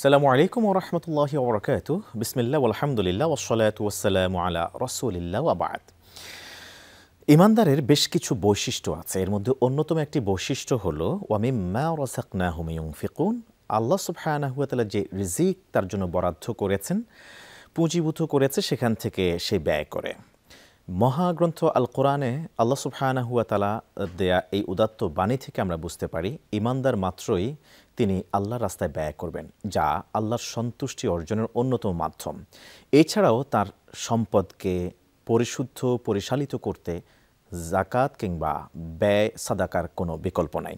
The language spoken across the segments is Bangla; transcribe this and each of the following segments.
আসসালামু আলাইকুম ওয়া রাহমাতুল্লাহি ওয়া বারাকাতুহু বিসমিল্লাহ ওয়ালহামদুলিল্লাহ ওয়াসসালাতু ওয়াসসালামু আলা রাসূলিল্লাহ ওয়া বা'দ। ঈমানদারের বেশ কিছু বৈশিষ্ট্য আছে, এর মধ্যে অন্যতম একটি বৈশিষ্ট্য হলো ওয়া মিম্মা রাযাকনাহুম ইউনফিকুন। আল্লাহ সুবহানাহু ওয়া তাআলা যে রিজিক তার জন্য বরাদ্দ করেছেন, পুঁজিভূত করেছে, সেখান থেকে সে ব্যয় করে। মহাগ্রন্থ আল কোরআনে আল্লাহ সুবহানাহু ওয়া তাআলা দেয়া এই উদাত্ত বাণী থেকে আমরা বুঝতে পারি ঈমানদার মাত্রই তিনি আল্লাহর রাস্তায় ব্যয় করবেন, যা আল্লাহর সন্তুষ্টি অর্জনের অন্যতম মাধ্যম। এছাড়াও তার সম্পদকে পরিশুদ্ধ পরিচালিত করতে যাকাত কিংবা ব্যয় সাদাকার কোনো বিকল্প নাই।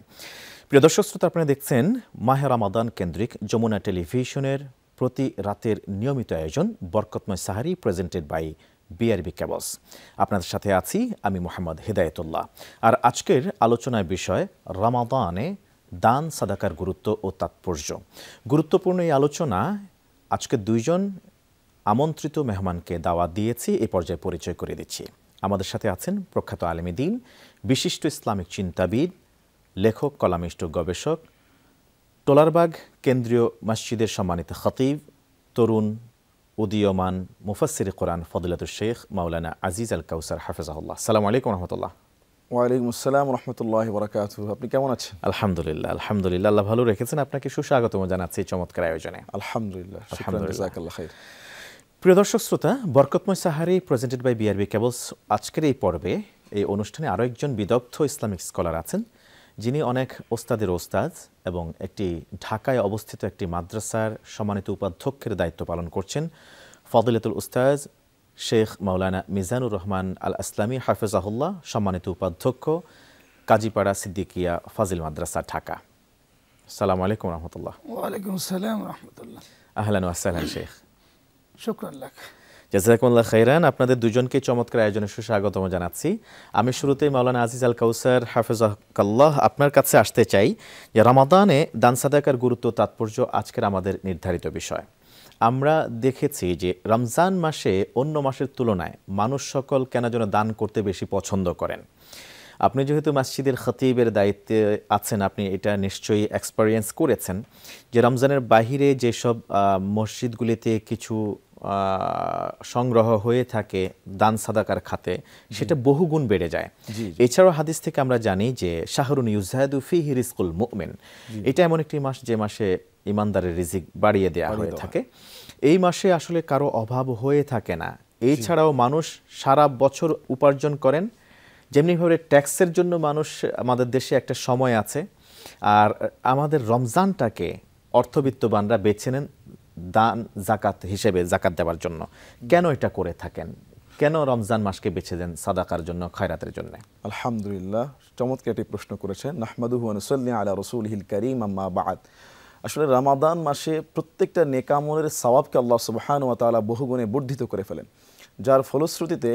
প্রিয় দর্শক শ্রোতা, আপনারা দেখছেন মাহে রমাদান কেন্দ্রিক যমুনা টেলিভিশনের প্রতি রাতের নিয়মিত আয়োজন বরকতময় সাহারি, প্রেজেন্টেড বাই বিআরবি কেবলস। আপনাদের সাথে আছি আমি মোহাম্মদ হিদায়েতুল্লাহ। আর আজকের আলোচনার বিষয় রমাদানে দান সাদাকার গুরুত্ব ও তাৎপর্য। গুরুত্বপূর্ণ এই আলোচনা আজকে দুইজন আমন্ত্রিত মেহমানকে দাওয়াত দিয়েছি, এই পর্যায়ে পরিচয় করে দিচ্ছি। আমাদের সাথে আছেন প্রখ্যাত আলেমে দ্বীন, বিশিষ্ট ইসলামিক চিন্তাবিদ, লেখক, কলামিষ্ট, গবেষক, টোলারবাগ কেন্দ্রীয় মসজিদের সম্মানিত খতিব, তরুণ উদীয়মান মুফাসসির কোরআন ফদিলাতুল শেখ মাওলানা আজিজ আল কাউসার হাফেজাহুল্লাহ। আসসালামু আলাইকুম রহমতুল্লাহ। ওয়ালাইকুম আসসালাম রহমতুল্লাহি ওয়া বারাকাতুহু। আপনি কেমন আছেন? আলহামদুলিল্লাহ, আলহামদুলিল্লাহ, আল্লাহ ভালো রেখেছেন। আপনাকে সুস্বাগতম জানাচ্ছি চমৎকার আয়োজনে। আলহামদুলিল্লাহ, শুকরান, জাযাকাল্লাহ খাইর। প্রিয় দর্শক শ্রোতা, বরকতময় সাহারি প্রেজেন্টেড বাই বিআরবি কেবলস আজকের এই পর্বে, এই অনুষ্ঠানে আরও একজন বিদগ্ধ ইসলামিক স্কলার আছেন, যিনি অনেক ওস্তাদের ওস্তাদ এবং একটি ঢাকায় অবস্থিত একটি মাদ্রাসার সম্মানিত উপাধ্যক্ষের দায়িত্ব পালন করছেন। ফদিলাতুল উস্তাজ শেখ মাওলানা মিজানুর রহমান আল আসলামী হাফেজাহুল্লাহ, সম্মানিত উপাধ্যক্ষ, কাজীপাড়া সিদ্দিকিয়া ফাজিল মাদ্রাসা, ঢাকা। আসসালামু আলাইকুম রহমতুল্লাহ। ওয়ালাইকুম আসসালাম রহমতুল্লাহ। আহলান ওয়া সাহলান শেখ। শুকরান লাক। জাযাকুমুল্লাহ খাইরান। আপনাদের দুজনকে চমৎকার আয়োজনে সুস্বাগতম জানাচ্ছি। আমি শুরুতেই মাওলানা আজিজ আল কাউসার হাফেজাকাল্লাহ আপনার কাছে আসতে চাই যে রমাদানে দান সাদাকার গুরুত্ব তাৎপর্য আজকের আমাদের নির্ধারিত বিষয়। আমরা দেখেছি যে রমজান মাসে অন্য মাসের তুলনায় মানুষ সকল কেন যেন দান করতে বেশি পছন্দ করেন। আপনি যেহেতু মসজিদের খতিবের দায়িত্বে আছেন, আপনি এটা নিশ্চয়ই এক্সপেরিয়েন্স করেছেন যে রমজানের বাহিরে যেসব মসজিদগুলিতে কিছু সংগ্রহ হয়ে থাকে দান সাদাকার খাতে, সেটা বহুগুণ বেড়ে যায়। এছাড়াও হাদিস থেকে আমরা জানি যে শাহরুন ইউজাদু ফিহি রিজকুল মুমিন, এটা এমন একটি মাস যে মাসে ইমানদারের রিজিক বাড়িয়ে দেওয়া হয়ে থাকে। এই মাসে আসলে কারো অভাব হয়ে থাকে না। এছাড়াও মানুষ সারা বছর উপার্জন করেন, যেমনিভাবে ট্যাক্সের জন্য মানুষ, আমাদের দেশে একটা সময় আছে, আর আমাদের রমজানটাকে অর্থবিত্তবানরা বেছে নেন দান জাকাত হিসেবে, জাকাত দেওয়ার জন্য। কেন এটা করে থাকেন? কেন রমজান মাসকে বেছে দেন সাদাকার জন্য, খয়রাতের জন্য? আলহামদুলিল্লাহ, চমৎকার একটি প্রশ্ন করেছেন। নাহমাদুহু ওয়া নুসাল্লি আলা রাসূলিহিল কারীম, আম্মা বা'দ। আসলে রমাদান মাসে প্রত্যেকটা নেক আমলের সওয়াবকে আল্লাহ সুবহানাহু ওয়া তাআলা বহুগুণে বর্ধিত করে ফেলেন, যার ফলশ্রুতিতে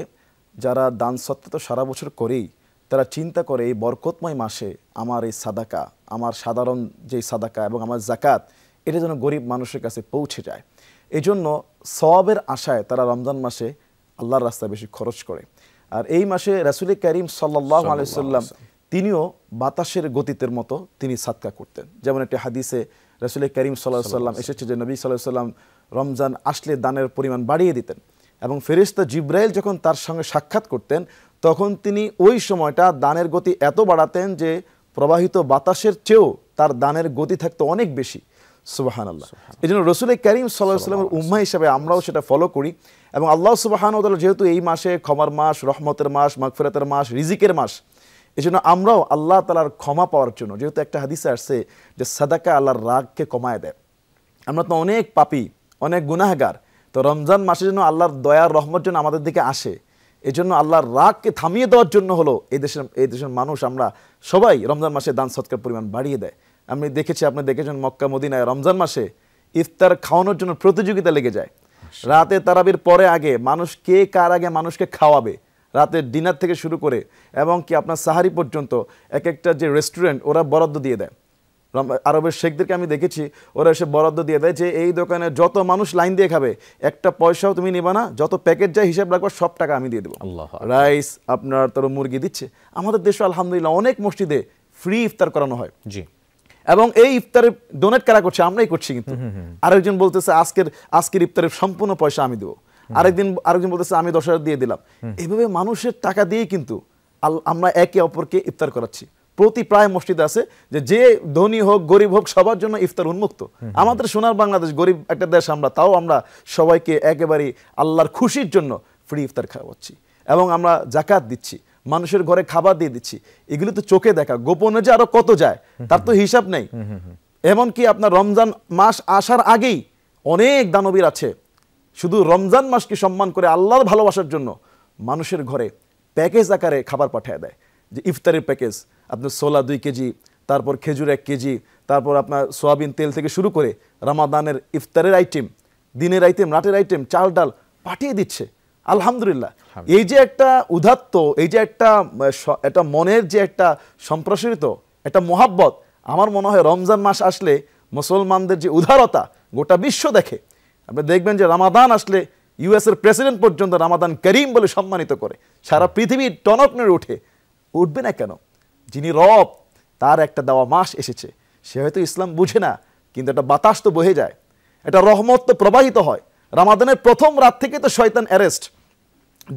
যারা দান সত্ত্ব সারা বছর করেই তারা চিন্তা করে এই বরকতময় মাসে আমার এই সাদাকা, আমার সাধারণ যেই সাদাকা এবং আমার যাকাত, এটা যেন গরিব মানুষের কাছে পৌঁছে যায়। এই জন্য সওয়াবের আশায় তারা রমজান মাসে আল্লাহর রাস্তায় বেশি খরচ করে। আর এই মাসে রাসূল করিম সাল্লাল্লাহু আলাইহি ওয়াসাল্লাম তিনিও বাতাসের গতিতের মতো তিনি সাদকা করতেন। যেমন একটি হাদিসে রাসূল করিম সাল্লাল্লাহু আলাইহি ওয়াসাল্লাম এসেছে যে নবী সাল্লাল্লাহু আলাইহি ওয়াসাল্লাম রমজান আসলে দানের পরিমাণ বাড়িয়ে দিতেন, এবং ফেরেশতা জিবরাইল যখন তার সঙ্গে সাক্ষাৎ করতেন তখন তিনি ওই সময়টা দানের গতি এত বাড়াতেন যে প্রবাহিত বাতাসের চেয়েও তার দানের গতি থাকতো অনেক বেশি। সুবহানাল্লাহ। এই জন্য রাসূল করিম সাল্লাল্লাহু আলাইহি ওয়াসাল্লামের উম্মাহ হিসেবে আমরাও সেটা ফলো করি। এবং আল্লাহ সুবহানাহু ওয়া তাআলা যেহেতু এই মাসে ক্ষমার মাস, রহমতের মাস, মাগফিরাতের মাস, রিজিকের মাস, এই জন্য আমরাও আল্লাহ তাআলার ক্ষমা পাওয়ার জন্য, যেহেতু একটা হাদিসে আসছে যে সাদাকা আল্লাহর রাগকে কমায় দেয়, আমরা তো অনেক পাপী, অনেক গুনাহগার, তো রমজান মাসের জন্য আল্লাহর দয়ার রহমত যেন আমাদের দিকে আসে, এই জন্য আল্লাহর রাগকে থামিয়ে দেওয়ার জন্য হলো এই দেশের মানুষ আমরা সবাই রমজান মাসে দান সদকার পরিমাণ বাড়িয়ে দেয়। আপনি দেখেছেন মক্কা মদিনায় রমজান মাসে ইফতার খাওয়ানোর জন্য প্রতিযোগিতা লেগে যায়। রাতে তারাবির পরে আগে মানুষ কে কার আগে মানুষকে খাওয়াবে, রাতের ডিনার থেকে শুরু করে এবং কি আপনার সাহারি পর্যন্ত এক একটা যে রেস্টুরেন্ট ওরা বরাদ্দ দিয়ে দেয়। আরবের শেখদেরকে আমি দেখেছি, ওরা এসে বরাদ্দ দিয়ে দেয় যে এই দোকানে যত মানুষ লাইন দিয়ে খাবে একটা পয়সাও তুমি নিবা না, যত প্যাকেট যায় হিসাব রাখবা, সব টাকা আমি দিয়ে দেবো। রাইস আপনার তোর মুরগি দিচ্ছে। আমাদের দেশে আলহামদুলিল্লাহ অনেক মসজিদে ফ্রি ইফতার করানো হয়। জি। এবং এই ইফতারে ডোনেট কারা করছে? আমরাই করছি। কিন্তু আরেকজন বলতেছে আজকের ইফতারের সম্পূর্ণ পয়সা আমি দেবো, আরেকজন বলতেছে আমি 10,000 দিয়ে দিলাম। এভাবে মানুষের টাকা দিয়ে কিন্তু আমরা একে অপরকে ইফতার করাচ্ছি। প্রতি প্রায় মসজিদে আছে যে ধনী হোক গরিব হোক সবার জন্য ইফতার উন্মুক্ত। আমাদের সোনার বাংলাদেশ, গরিব একটা দেশ আমরা, তাও আমরা সবাইকে একেবারে আল্লাহর খুশির জন্য ফ্রি ইফতার খাওয়াচ্ছি এবং আমরা জাকাত দিচ্ছি, মানুষের ঘরে খাবার দিয়ে দিচ্ছি। এগুলো তো চোখে দেখা, গোপনে যে আরো কত যায় তার তো হিসাব নেই। এমনকি আপনার রমজান মাস আসার আগেই অনেক দানবীর আছে শুধু রমজান মাসকে সম্মান করে আল্লাহর ভালোবাসার জন্য মানুষের ঘরে প্যাকেজ আকারে খাবার পাঠিয়ে দেয়। যে ইফতারের প্যাকেজ, আপনার ছোলা 2 কেজি, তারপর খেজুর 1 কেজি, তারপর আপনার সোয়াবিন তেল থেকে শুরু করে রামাদানের ইফতারের আইটেম, দিনের আইটেম, রাতের আইটেম, চাল ডাল পাঠিয়ে দিচ্ছে। আলহামদুলিল্লাহ। এই যে একটা উদাত্ত, এই যে একটা মনের যে একটা সম্প্রসারিত একটা মোহাব্বত, আমার মনে হয় রমজান মাস আসলে মুসলমানদের যে উদারতা গোটা বিশ্ব দেখে। আপনি দেখবেন যে রামাদান আসলে ইউএস এর প্রেসিডেন্ট পর্যন্ত রামাদান করিম বলে সম্মানিত করে, সারা পৃথিবী টনক নড়ে উঠবে না কেন? যিনি রব, তার একটা দেওয়া মাস এসেছে। সে হয়তো ইসলাম বুঝে না, কিন্তু একটা বাতাস তো বহে যায়, একটা রহমত তো প্রবাহিত হয়। রামাদানের প্রথম রাত থেকে তো শয়তান অ্যারেস্ট,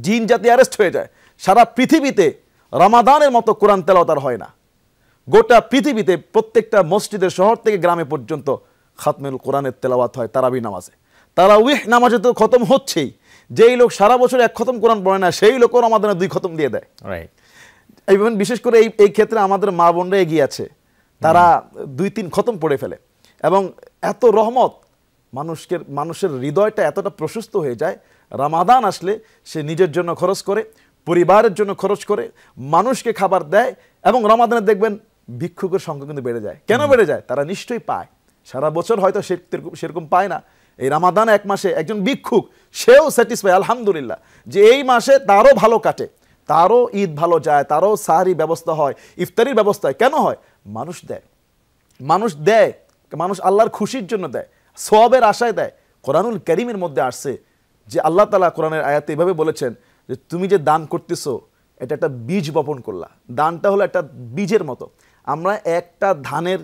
জিন জাতি অ্যারেস্ট হয়ে যায়। সারা পৃথিবীতে রামাদানের মতো কোরআন তেলাওয়াত আর হয় না। গোটা পৃথিবীতে প্রত্যেকটা মসজিদের, শহর থেকে গ্রামে পর্যন্ত খাতমুল কোরআনের তেলাওয়াত হয় তারাবি নামাজে। তারাউইহ নামাজে তো খতম হচ্ছেই। যেই লোক সারা বছর 1 খতম কোরআন পড়ে না, সেই লোকও রামাদানে 2 খতম দিয়ে দেয়। এবং বিশেষ করে এই ক্ষেত্রে আমাদের মা বোনরা এগিয়ে আছে, তারা 2-3 খতম পড়ে ফেলে। এবং এত রহমত, মানুষের হৃদয়টা এতটা প্রশস্ত হয়ে যায়। রামাদান আসলে সে নিজের জন্য খরচ করে, পরিবারের জন্য খরচ করে, মানুষকে খাবার দেয়। এবং রমাদানে দেখবেন ভিক্ষুকের সংখ্যা কিন্তু বেড়ে যায়। কেন বেড়ে যায়? তারা নিশ্চয়ই পায়, সারা বছর হয়তো সেরকম পায় না। এই রামাদান 1 মাসে একজন ভিক্ষুক, সেও স্যাটিসফাই আলহামদুলিল্লাহ যে এই মাসে তারও ভালো কাটে, তারও ঈদ ভালো যায়, তারও সাহারি ব্যবস্থা হয়, ইফতারির ব্যবস্থা হয়। কেন হয়? মানুষ দেয়, মানুষ আল্লাহর খুশির জন্য দেয়, সওয়াবের আশায় দেয়। কোরআনুল কারীমের মধ্যে আসছে যে আল্লাহ তাআলা কোরআনের আয়াতে এভাবে বলেছেন যে তুমি যে দান করতেছো এটা একটা বীজ বপন করলা। দানটা হলো একটা বীজের মতো। আমরা একটা ধানের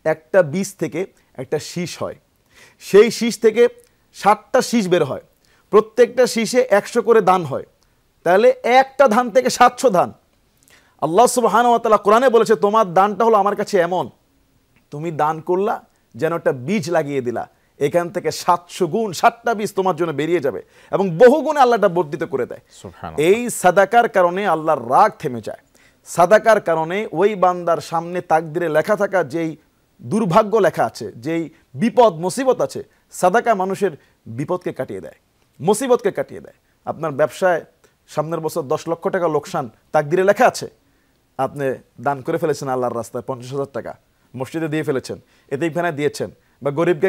একটা বীজ থেকে একটা শীষ হয়, সেই শীষ থেকে 7টা শীষ বের হয়, প্রত্যেকটা শীষে 100 করে দান হয়। তাহলে একটা ধান থেকে 700 ধান। আল্লাহ সুবহানাহু ওয়া তাআলা কোরআনে বলেছে তোমার দানটা হলো আমার কাছে এমন, তুমি দান করলা যেন একটা বীজ লাগিয়ে দিলা, এখান থেকে 700 গুণ 7টা বীজ তোমার জন্য বেরিয়ে যাবে এবং বহু গুণে আল্লাহটা বর্ধিত করে দেয়। এই সাদাকার কারণে আল্লাহর রাগ থেমে যায়। সাদাকার কারণে ওই বান্দার সামনে তাকদিরে লেখা থাকা যেই দুর্ভাগ্য লেখা আছে, যেই বিপদ মুসিবত আছে, সাদাকা মানুষের বিপদকে কাটিয়ে দেয়, মুসিবতকে কাটিয়ে দেয়। আপনার ব্যবসায় সামনের বছর 10 লক্ষ টাকা লোকসান তাকদিরে লেখা আছে, আপনি দান করে ফেলেছেন আল্লাহর রাস্তায় 50,000 টাকা, মসজিদে দিয়ে ফেলেছেন, এতিমখানায় দিয়েছেন, বা গরিবকে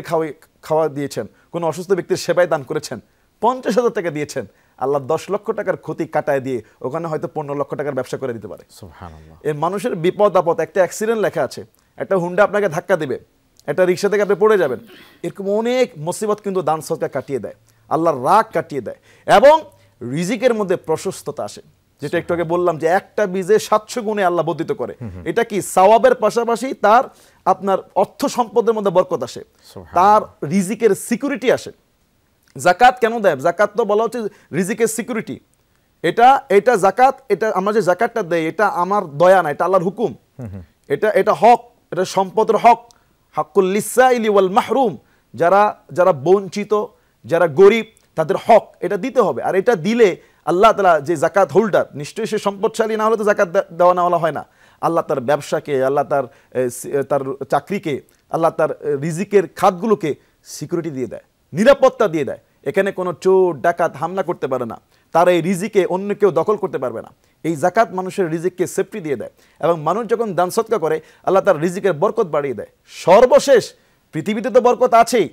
খাওয়া দিয়েছেন, কোনো অসুস্থ ব্যক্তির সেবায় দান করেছেন, 50,000 টাকা দিয়েছেন, আল্লাহ 10 লক্ষ টাকার ক্ষতি কাটায় দিয়ে ওখানে হয়তো 15 লক্ষ টাকার ব্যবসা করে দিতে পারে। সুবহানাল্লাহ। এই মানুষের বিপদ আপদ, একটা অ্যাক্সিডেন্ট লেখা আছে, একটা হুন্ডা আপনাকে ধাক্কা দিবে, একটা রিক্সা থেকে আপনি পড়ে যাবেন, এরকম অনেক মুসিবত কিন্তু দান সদকা কাটিয়ে দেয়, আল্লাহর রাগ কাটিয়ে দেয়। এবং রিজিকের মধ্যে প্রশস্ততা আসে, যেটা একটু আগে বললাম যে একটা বীজে 700 গুণে আল্লাহ বর্ধিত করে। এটা কি সওয়াবের পাশাপাশি তার আপনার অর্থ সম্পদের মধ্যে বরকত আসে, তার রিজিকের সিকিউরিটি আসে। যাকাত কেন দেয়? যাকাত তো বলা হচ্ছে রিজিকের সিকিউরিটি। এটা যাকাত, এটা আমরা যে যাকাতটা দেই এটা আমার দয়া না, এটা আল্লাহর হুকুম, এটা হক, এটা সম্পদের হক, হাক্কুল লিসাইলি ওয়াল মাহরুম, যারা বঞ্চিত, যারা গরিব, তাদের হক এটা দিতে হবে। আর এটা দিলে আল্লাহ তাআলা যে যাকাত হোল্ডার, নিশ্চয়ই সে সম্পদশালী না হলে তো যাকাত দেওয়া নেওয়া হয় না। আল্লাহ তার ব্যবসাকে, আল্লাহ তার চাকরিকে, আল্লাহ তার রিজিকের খাতগুলোকে সিকিউরিটি দিয়ে দেয়, নিরাপত্তা দিয়ে দেয়। এখানে কোনো চোর ডাকাত হামলা করতে পারে না, তার এই রিজিকে অন্য কেউ দখল করতে পারবে না। এই যাকাত মানুষের রিজিককে সেফটি দিয়ে দেয়। এবং মানুষ যখন দান সদকা করে আল্লাহ তার রিজিকের বরকত বাড়িয়ে দেয়। সর্বশেষ পৃথিবীতে তো বরকত আছেই,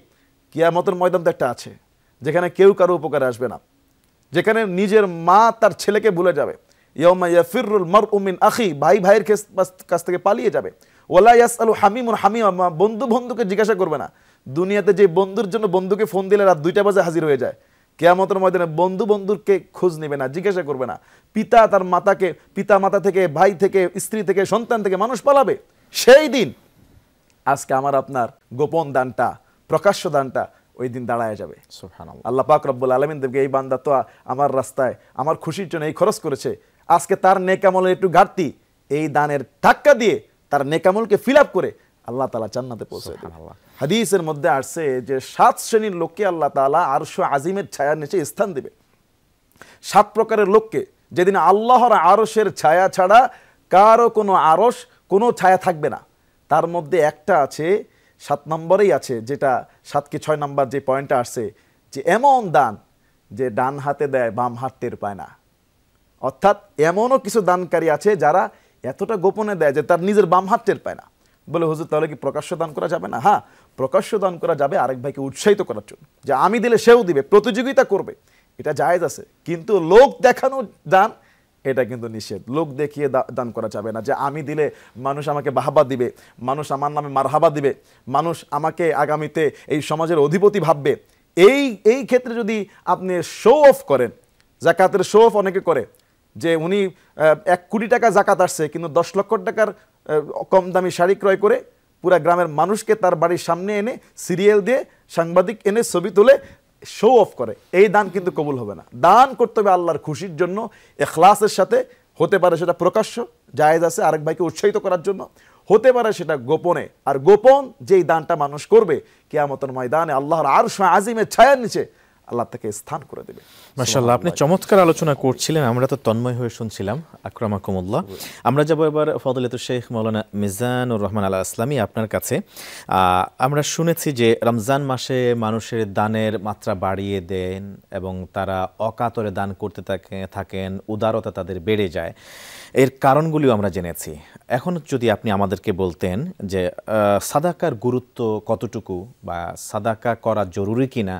কিয়ামতের ময়দান তো একটা আছে যেখানে কেউ কারো উপকারে আসবে না, যেখানে নিজের মা তার ছেলেকে ভুলে যাবে। ইয়াউমা ইয়াফিরুল মারউ মিন আখি, ভাই ভাইয়ের কাছ থেকে পালিয়ে যাবে। ওয়ালা ইয়াসআলু হামিমুন হামিমা, বন্ধু বন্ধুকে জিজ্ঞাসা করবে না। দুনিয়াতে যে বন্ধুর জন্য বন্ধুকে ফোন দিলে রাত 2টা বাজে হাজির হয়ে যায়, কিয়ামতের ময়দানে বন্ধু বন্ধুকে খোঁজ নেবে না, জিজ্ঞাসা করবে না। পিতা তার মাতাকে, পিতা মাতা থেকে, ভাই থেকে, স্ত্রী থেকে, সন্তান থেকে মানুষ পালাবে। সেই দিন আজকে আমার আপনার গোপন দানটা, প্রকাশ্য দানটা ওই দিন দাঁড়ায় যাবে। সুবহানাল্লাহ। আল্লাহ পাক রব্বুল আলামিন দেখবে এই বান্দা তো আমার রাস্তায় আমার খুশির জন্য এই খরচ করেছে, আজকে তার নেকামলের একটু ঘাটতি, এই দানের টাক্কা দিয়ে তার নেকামলকে ফিল আপ করে আল্লাহ তাআলা জান্নাতে পৌঁছে দেবে। হাদিসের মধ্যে আসছে যে 7 শ্রেণীর লোককে আল্লাহ তাআলা আরশ আজিমের ছায়ার নিচে স্থান দেবে। 7 প্রকারের লোককে, যেদিন আল্লাহর আরশের ছায়া ছাড়া কারো কোনো আরশ, কোনো ছায়া থাকবে না। তার মধ্যে একটা আছে 7 নম্বরেই আছে, যেটা 7 কি 6 নম্বর যে পয়েন্টটা আসছে, যে এমন দান যে ডান হাতে দেয় বাম হাত টের পায় না। অর্থাৎ এমনও কিছু দানকারী আছে যারা এতটা গোপনে দেয় যে তার নিজের বাম হাত টের পায় না। বলে হুজুর তাহলে কি প্রকাশ্য দান করা যাবে না? হ্যাঁ, প্রকাশ্য দান করা যাবে আরেক ভাইকে উৎসাহিত করার জন্য, যে আমি দিলে সেও দিবে, প্রতিযোগিতা করবে, এটা জায়েজ আছে। কিন্তু লোক দেখানো দান, এটা কিন্তু নিষেধ। লোক দেখিয়ে দান করা যাবে না, যে আমি দিলে মানুষ আমাকে বাহবা দিবে, মানুষ আমার নামে মারহাবা দিবে, মানুষ আমাকে আগামীতে এই সমাজের অধিপতি ভাববে। এই ক্ষেত্রে যদি আপনি শো অফ করেন, জাকাতের শো অফ অনেকে করে, যে উনি 1 কোটি টাকা জাকাত আসছে, কিন্তু 10 লক্ষ টাকার কম দামি শাড়ি ক্রয় করে পুরা গ্রামের মানুষকে তার বাড়ির সামনে এনে সিরিয়াল দিয়ে সাংবাদিক এনে ছবি তুলে শো অফ করে, এই দান কিন্তু কবুল হবে না। দান করতে হবে আল্লাহর খুশির জন্য, ইখলাসের সাথে। হতে পারে সেটা প্রকাশ্য, জায়েজ আছে আরেক ভাইকে উৎসাহিত করার জন্য, হতে পারে সেটা গোপনে। আর গোপন যেই দানটা মানুষ করবে, কিয়ামতের ময়দানে আল্লাহর আরশ আজিমের ছায়ার নিচে আল্লাহ তাকে স্থান করে দেবে। মাশাআল্লাহ, আপনি চমৎকার আলোচনা করছিলেন, আমরা তো তন্ময় হয়ে শুনছিলাম। আকরামাকুমুল্লাহ। আমরা যাবো এবার ফজিলাতুল শেখ মাওলানা মিজানুর রহমান আল আসলামী আপনার কাছে। আমরা শুনেছি যে রমজান মাসে মানুষের দানের মাত্রা বাড়িয়ে দেন এবং তারা অকাতরে দান করতে থাকেন, উদারতা তাদের বেড়ে যায়। এর কারণগুলিও আমরা জেনেছি। এখন যদি আপনি আমাদেরকে বলতেন যে সাদাকার গুরুত্ব কতটুকু, বা সাদাকা করা জরুরি কিনা,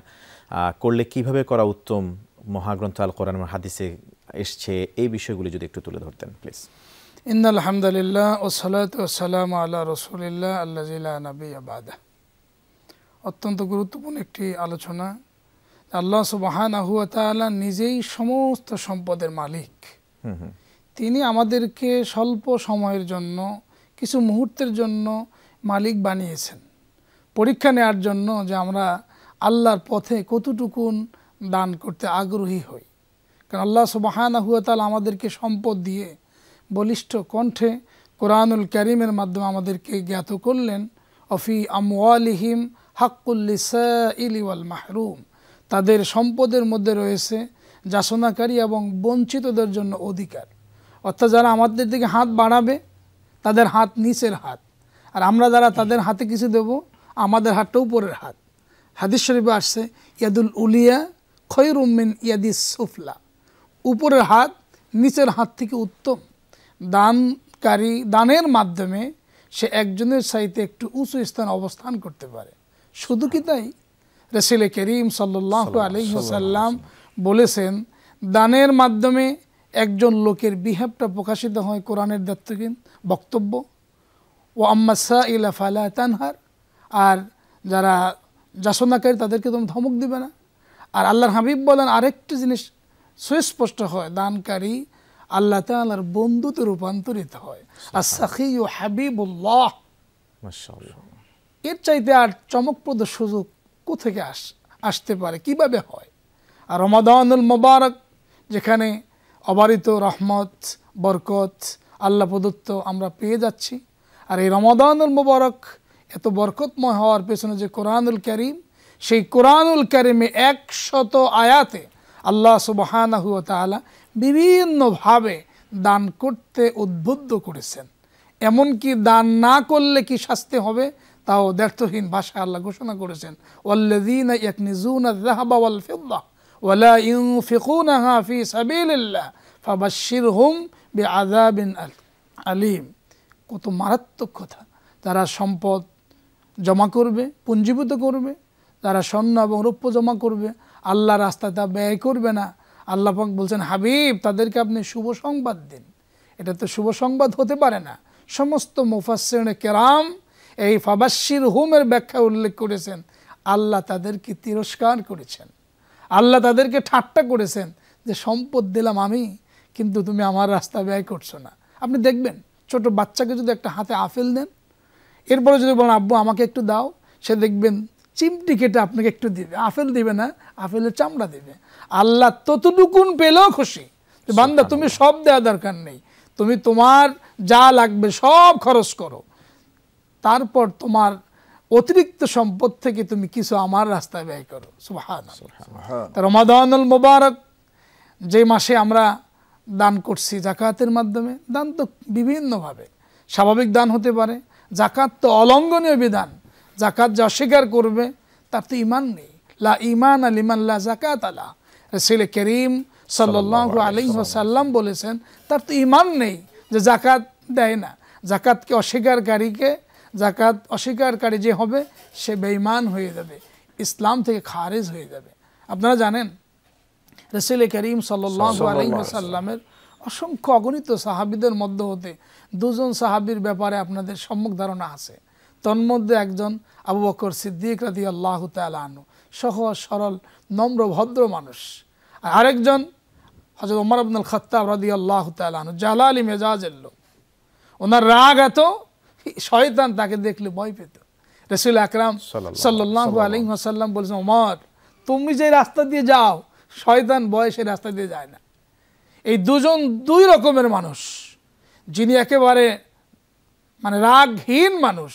করলে কিভাবে করা উত্তম, মহাগ্রন্থ আল কোরআন হাদিসে এসছে, এই বিষয়গুলি যদি একটু তুলে ধরতেন প্লিজ। ইন্নাল হামদুলিল্লাহ ওয়াসসালাতু ওয়াসসালামু আলা রাসূলিল্লাহ আল্লাযী লা নাবিয়্যা বাদা। অত্যন্ত গুরুত্বপূর্ণ একটি আলোচনা। আল্লাহ সুবহানাহু ওয়া তাআলা নিজেই সমস্ত সম্পদের মালিক। তিনি আমাদেরকে স্বল্প সময়ের জন্য, কিছু মুহূর্তের জন্য মালিক বানিয়েছেন, পরীক্ষা নেওয়ার জন্য যে আমরা আল্লাহর পথে কতটুকুন দান করতে আগ্রহী হই। কারণ আল্লাহ সুবহানাহু ওয়া তাআলা আমাদেরকে সম্পদ দিয়ে বলিষ্ঠ কণ্ঠে কোরআনুল কারীমের মাধ্যমে আমাদেরকে জ্ঞাত করলেন, অফি আমওয়ালিহিম হাক্কুল লিসাইলি ওয়াল মাহরুম, তাদের সম্পদের মধ্যে রয়েছে যাচনাকারী এবং বঞ্চিতদের জন্য অধিকার। অর্থাৎ যারা আমাদের দিকে হাত বাড়াবে তাদের হাত নিচের হাত, আর আমরা যারা তাদের হাতে কিছু দেব, আমাদের হাতটা উপরের হাত। হাদিস শরীফে আসছে ইয়াদুল উলিয়া খয়রুম মিন ইয়াদিস সুফলা, উপরের হাত নিচের হাত থেকে উত্তম। দানকারী দানের মাধ্যমে সে একজনের চাইতে একটু উঁচু স্থান অবস্থান করতে পারে। শুধু কি তাই, রাসূল করিম সাল্লাল্লাহু আলাইহি ওয়াসাল্লাম বলেছেন, দানের মাধ্যমে একজন লোকের বিহেভটা প্রকাশিত হয় কোরআনের দায়িত্বহীন বক্তব্য, ও আম্মা সাইলা ফালা তানহার, আর যারা যাচনাকারী তাদেরকে তুমি ধমক দিবে না। আর আল্লাহর হাবিব বলেন আরেকটি জিনিস সুস্পষ্ট হয়, দানকারী আল্লাহ তাআলার বন্ধুতে রূপান্তরিত হয়। আস-সাখিয়্যু হাবিবুল্লাহ। মাশাআল্লাহ, এর চাইতে আর চমকপ্রদ সুযোগ কোথেকে আসতে পারে, কিভাবে হয়? আর রমাদানুল মুবারক, যেখানে অবারিত রহমত, বরকত, আল্লাহ প্রদত্ত আমরা পেয়ে যাচ্ছি। আর এই রমাদানুল মুবারক এত বরকতময় হওয়ার পেছনে যে কোরআনুল কারীম, সেই কোরআনুল কারীমে 100 আয়াতে আল্লাহ সুবহানাহু ওয়া তাআলা বিভিন্নভাবে দান করতে উদ্বুদ্ধ করেছেন। এমনকি দান না করলে কি শাস্তি হবে তাও দ্ব্যর্থহীন ভাষায় আল্লাহ ঘোষণা করেছেন, ওয়াল্লাযীনা ইয়াকনিজুনা আয-যাহাবা ওয়াল ফিদ্দা ওয়া লা ইউনফিকুনাহা ফী সাবিলিল্লাহ ফাবাশশিরহুম বিআযাবিন আলীম। কত মারাত্মক কথা! যারা সম্পদ জমা করবে, পুঞ্জীভূত করবে, যারা স্বর্ণ এবং রৌপ্য জমা করবে, আল্লাহ রাস্তায় তা ব্যয় করবে না, আল্লাহ পাক বলছেন হাবিব তাদেরকে আপনি শুভ সংবাদ দিন। এটা তো শুভ সংবাদ হতে পারে না। সমস্ত মুফাসসিরিনে কেরাম এই ফাবাশশির হুমের ব্যাখ্যা উল্লেখ করেছেন, আল্লাহ তাদেরকে তিরস্কার করেছেন, আল্লাহ তাদেরকে ঠাট্টা করেছেন যে সম্পদ দিলাম আমি, কিন্তু তুমি আমার রাস্তা ব্যয় করছো না। আপনি দেখবেন ছোট বাচ্চাকে যদি একটা হাতে আপেল দেন, এরপরে যদি বলেন আব্বু আমাকে একটু দাও, সে দেখবেন চিমটি কেটে আপনাকে একটু দিবে, আপেল দিবে না, আপেলের চামড়া দিবে। আল্লাহ ততটুকুন পেলেও খুশি। বান্দা তুমি সব দেওয়া দরকার নেই, তুমি তোমার যা লাগবে সব খরচ করো, তারপর তোমার অতিরিক্ত সম্পদ থেকে তুমি কিছু আমার রাস্তায় ব্যয় করো। সুবহানাল্লাহ। রমাদানুল মুবারক যে মাসে আমরা দান করছি জাকাতের মাধ্যমে, দান তো বিভিন্নভাবে, স্বাভাবিক দান হতে পারে, জাকাত তো অলঙ্ঘনীয় বিধান, জাকাত যে অস্বীকার করবে তার তো ঈমান নেই। লা ঈমান লিমান লা যাকাত আলা, রাসূল করিম সাল্লাল্লাহু আলাইহি ওয়াসাল্লাম বলেছেন তার তো ঈমান নেই যে জাকাত দেয় না। জাকাতকে অস্বীকারকারীকে, জাকাত অস্বীকারী যে হবে সে বেঈমান হয়ে যাবে, ইসলাম থেকে খারিজ হয়ে যাবে। আপনারা জানেন রাসূল করিম সাল্লাল্লাহু আলাইহি ওয়াসাল্লামের অসংখ্য অগণিত সাহাবীদের মধ্য হতে দুজন সাহাবীর ব্যাপারে আপনাদের সম্যক ধারণা আছে। তন্মধ্যে একজন আবু বকর সিদ্দিক রাদিয়াল্লাহু তাআলা আনহু, সহজ সরল নম্র ভদ্র মানুষ। আর আরেকজন হযরত ওমর ইবনুল খাত্তাব রাদিয়াল্লাহু তাআলা আনহু, জালালি মেজাজের লোক। ওনার রাগ এত, শয়তান তাকে দেখলে ভয় পেত। রাসূল আকরাম সাল্লাল্লাহু আলাইহি ওয়াসাল্লাম বলেছেন, ওমর তুমি যে রাস্তা দিয়ে যাও শয়তান ভয়ে সেই রাস্তা দিয়ে যায় না। এই দুজন দুই রকমের মানুষ। যিনি একেবারে মানে রাগহীন মানুষ,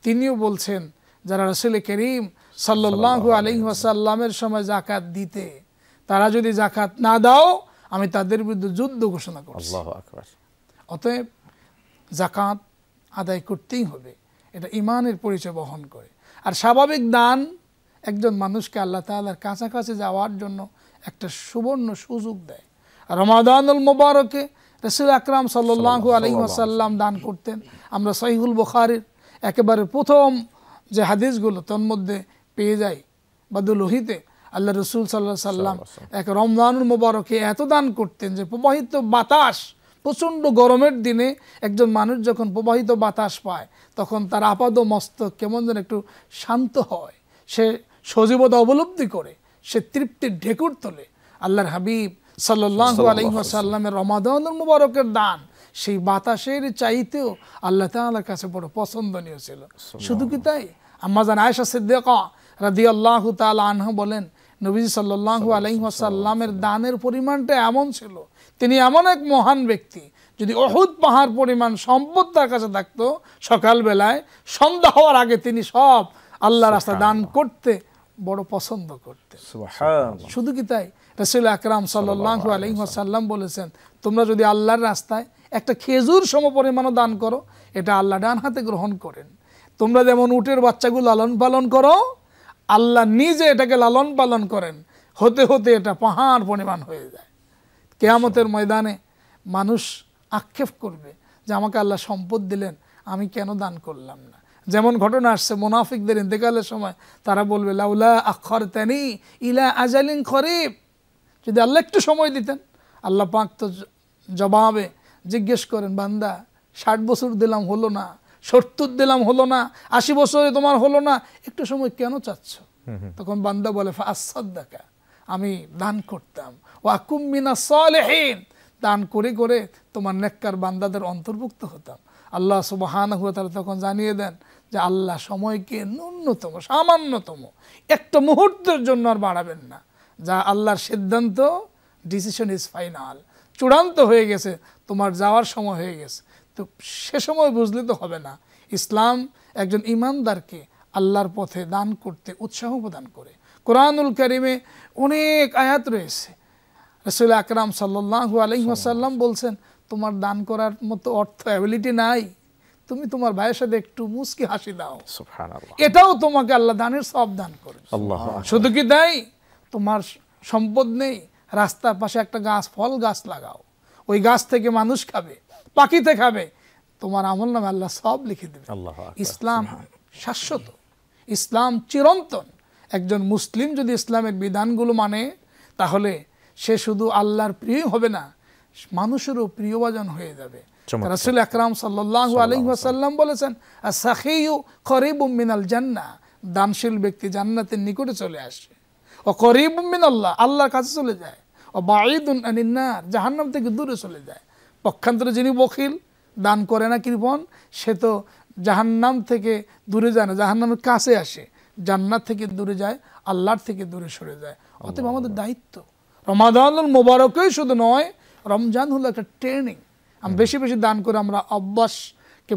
তিনিও বলছেন যারা রাসূল করিম সাল্লাল্লাহু আলাইহি ওয়াসাল্লামের সময় যাকাত দিতে, তারা যদি যাকাত না দাও আমি তাদের বিরুদ্ধে যুদ্ধ ঘোষণা করছি। আল্লাহু আকবার। অতএব যাকাত আদায় করতেই হবে, এটা ঈমানের পরিচয় বহন করে। আর স্বাভাবিক দান একজন মানুষকে আল্লাহ তাআলার কাছাকাছি যাওয়ার জন্য একটা সুবর্ণ সুযোগ দেয়। রমাদানুল মুবারকে রাসূল আকরাম সাল্লাল্লাহু আলাইহি ওয়াসাল্লাম দান করতেন। আমরা সহিহুল বুখারীর একেবারে প্রথম যে হাদিসগুলো তন্মধ্যে পেয়ে যাই, বাদুলহিতে আল্লাহ রসুল সাল্লাল্লাহু আলাইহি সাল্লাম এক রমজানুল মুবারকে এত দান করতেন যে প্রবাহিত বাতাস, প্রচণ্ড গরমের দিনে একজন মানুষ যখন প্রবাহিত বাতাস পায় তখন তার আপাদ মস্তক কেমন যেন একটু শান্ত হয়, সে সজীবতা অবলব্ধি করে, সে তৃপ্তির ঢেকুর তোলে। আল্লাহর হাবিব সাল্লাল্লাহু আলাইহি ওয়াসাল্লামের রমাদানুল মুবারকের দান সেই বাতাসের চাইতেও আল্লাহ তাআলার কাছে বড় পছন্দনীয় ছিল। শুধু কি তাই, আম্মা জান আয়েশা সিদ্দিকা রাদিয়াল্লাহু তাআলা আনহা বলেন, নবী সাল্লাল্লাহু আলাইহি ওয়াসাল্লামের দানের পরিমাণটা এমন ছিল, তিনি এমন এক মহান ব্যক্তি, যদি উহুদ পাহাড় পরিমাণ সম্পদ তার কাছে থাকতো, সকালবেলায় সন্ধ্যা হওয়ার আগে তিনি সব আল্লাহর রাস্তায় দান করতে বড় পছন্দ করতেন। সুবহানাল্লাহ। শুধু কি তাই, রাসূল আকরাম সাল্লাল্লাহু আলাইহি ওয়াসাল্লাম বলেছেন, তোমরা যদি আল্লাহর রাস্তায় একটা খেজুর সম পরিমাণও দান করো, এটা আল্লাহ ডান হাতে গ্রহণ করেন। তোমরা যেমন উটের বাচ্চাগুলো লালন পালন করো, আল্লাহ নিজে এটাকে লালন পালন করেন, হতে হতে এটা পাহাড় পরিমাণ হয়ে যায়। কিয়ামতের ময়দানে মানুষ আক্ষেপ করবে যে আমাকে আল্লাহ সম্পদ দিলেন, আমি কেন দান করলাম না। যেমন ঘটনা আসছে মুনাফিকদের ইন্তেকালের সময়, তারা বলবে লাউলা আখরতানি ইলা আজালিন করিব, যদি আল্লাহ একটু সময় দিতেন। আল্লাহ পাক তো জবাবে জিজ্ঞেস করেন, বান্দা 60 বছর দিলাম হলো না, 70 দিলাম হলো না, 80 বছরে তোমার হলো না, একটু সময় কেন চাচ্ছ? তখন বান্দা বলে ফাসাদ্দাকা, আমি দান করতাম, ওয়া কুম মিনাস সালিহিন, দান করে করে তোমার নেককার বান্দাদের অন্তর্ভুক্ত হতাম। আল্লাহ সুবহানাহু ওয়া তাআলা তখন জানিয়ে দেন যে আল্লাহ সময়কে ন্যূনতম, সামান্যতম একটা মুহূর্তের জন্য আর বাড়াবেন না। যা আল্লাহর সিদ্ধান্ত, ডিসিশন ইজ ফাইনাল, চূড়ান্ত হয়ে গেছে, তোমার যাওয়ার সময় হয়ে গেছে। তো সে সময় বুঝলে তো হবে না। ইসলাম একজন ইমানদারকে আল্লাহর পথে দান করতে উৎসাহ প্রদান করে। কোরআনুল কারিমে অনেক আয়াত রয়েছে। রাসূল আকরাম সাল্লাল্লাহু আলাইহি ওয়াসাল্লাম বলছেন, তোমার দান করার মতো অর্থ অ্যাবিলিটি নাই, তুমি তোমার ভাইয়ের সাথে একটু মুস্কি হাসি দাও, সুবহানাল্লাহ, এটাও তোমাকে আল্লাহ দানের সওয়াব দান করে। শুধু কি তাই, তোমার সম্পদ নেই, রাস্তার পাশে একটা গাছ, ফল গাছ লাগাও, ওই গাছ থেকে মানুষ খাবে, পাখিতে খাবে, তোমার আমল নামে আল্লাহ সব লিখে দেবে। ইসলাম শাশ্বত, ইসলাম চিরন্তন। একজন মুসলিম যদি ইসলামের বিধানগুলো মানে, তাহলে সে শুধু আল্লাহর প্রিয় হবে না, মানুষেরও প্রিয়ভাজন হয়ে যাবে। রাসূল আকরাম সাল্লাল্লাহু আলাইহি ওয়াসাল্লাম বলেছেন, আস-সাখিয়ু করিবুম মিনাল জান্নাহ, দানশীল ব্যক্তি জান্নাতের নিকটে চলে আসে। ও করিবুম মিনাল্লাহ, আল্লাহর কাছে চলে যায়। ও বাঈদুন আনিন নার, জাহান্নাম থেকে দূরে চলে যায়। পক্ষান্তরে যিনি বখিল, দান করে না কৃপণ, সে তো জাহান্নাম থেকে দূরে যায় না, জাহান্নামের কাছে আসে, জান্নাত থেকে দূরে যায়, আল্লাহর থেকে দূরে সরে যায়। অতএব আমাদের দায়িত্ব রমাদানুল মোবারকই শুধু নয়, রমজান হলো একটা ট্রেনিং। আমরা বেশি বেশি দান করে আমরা অভ্যাসকে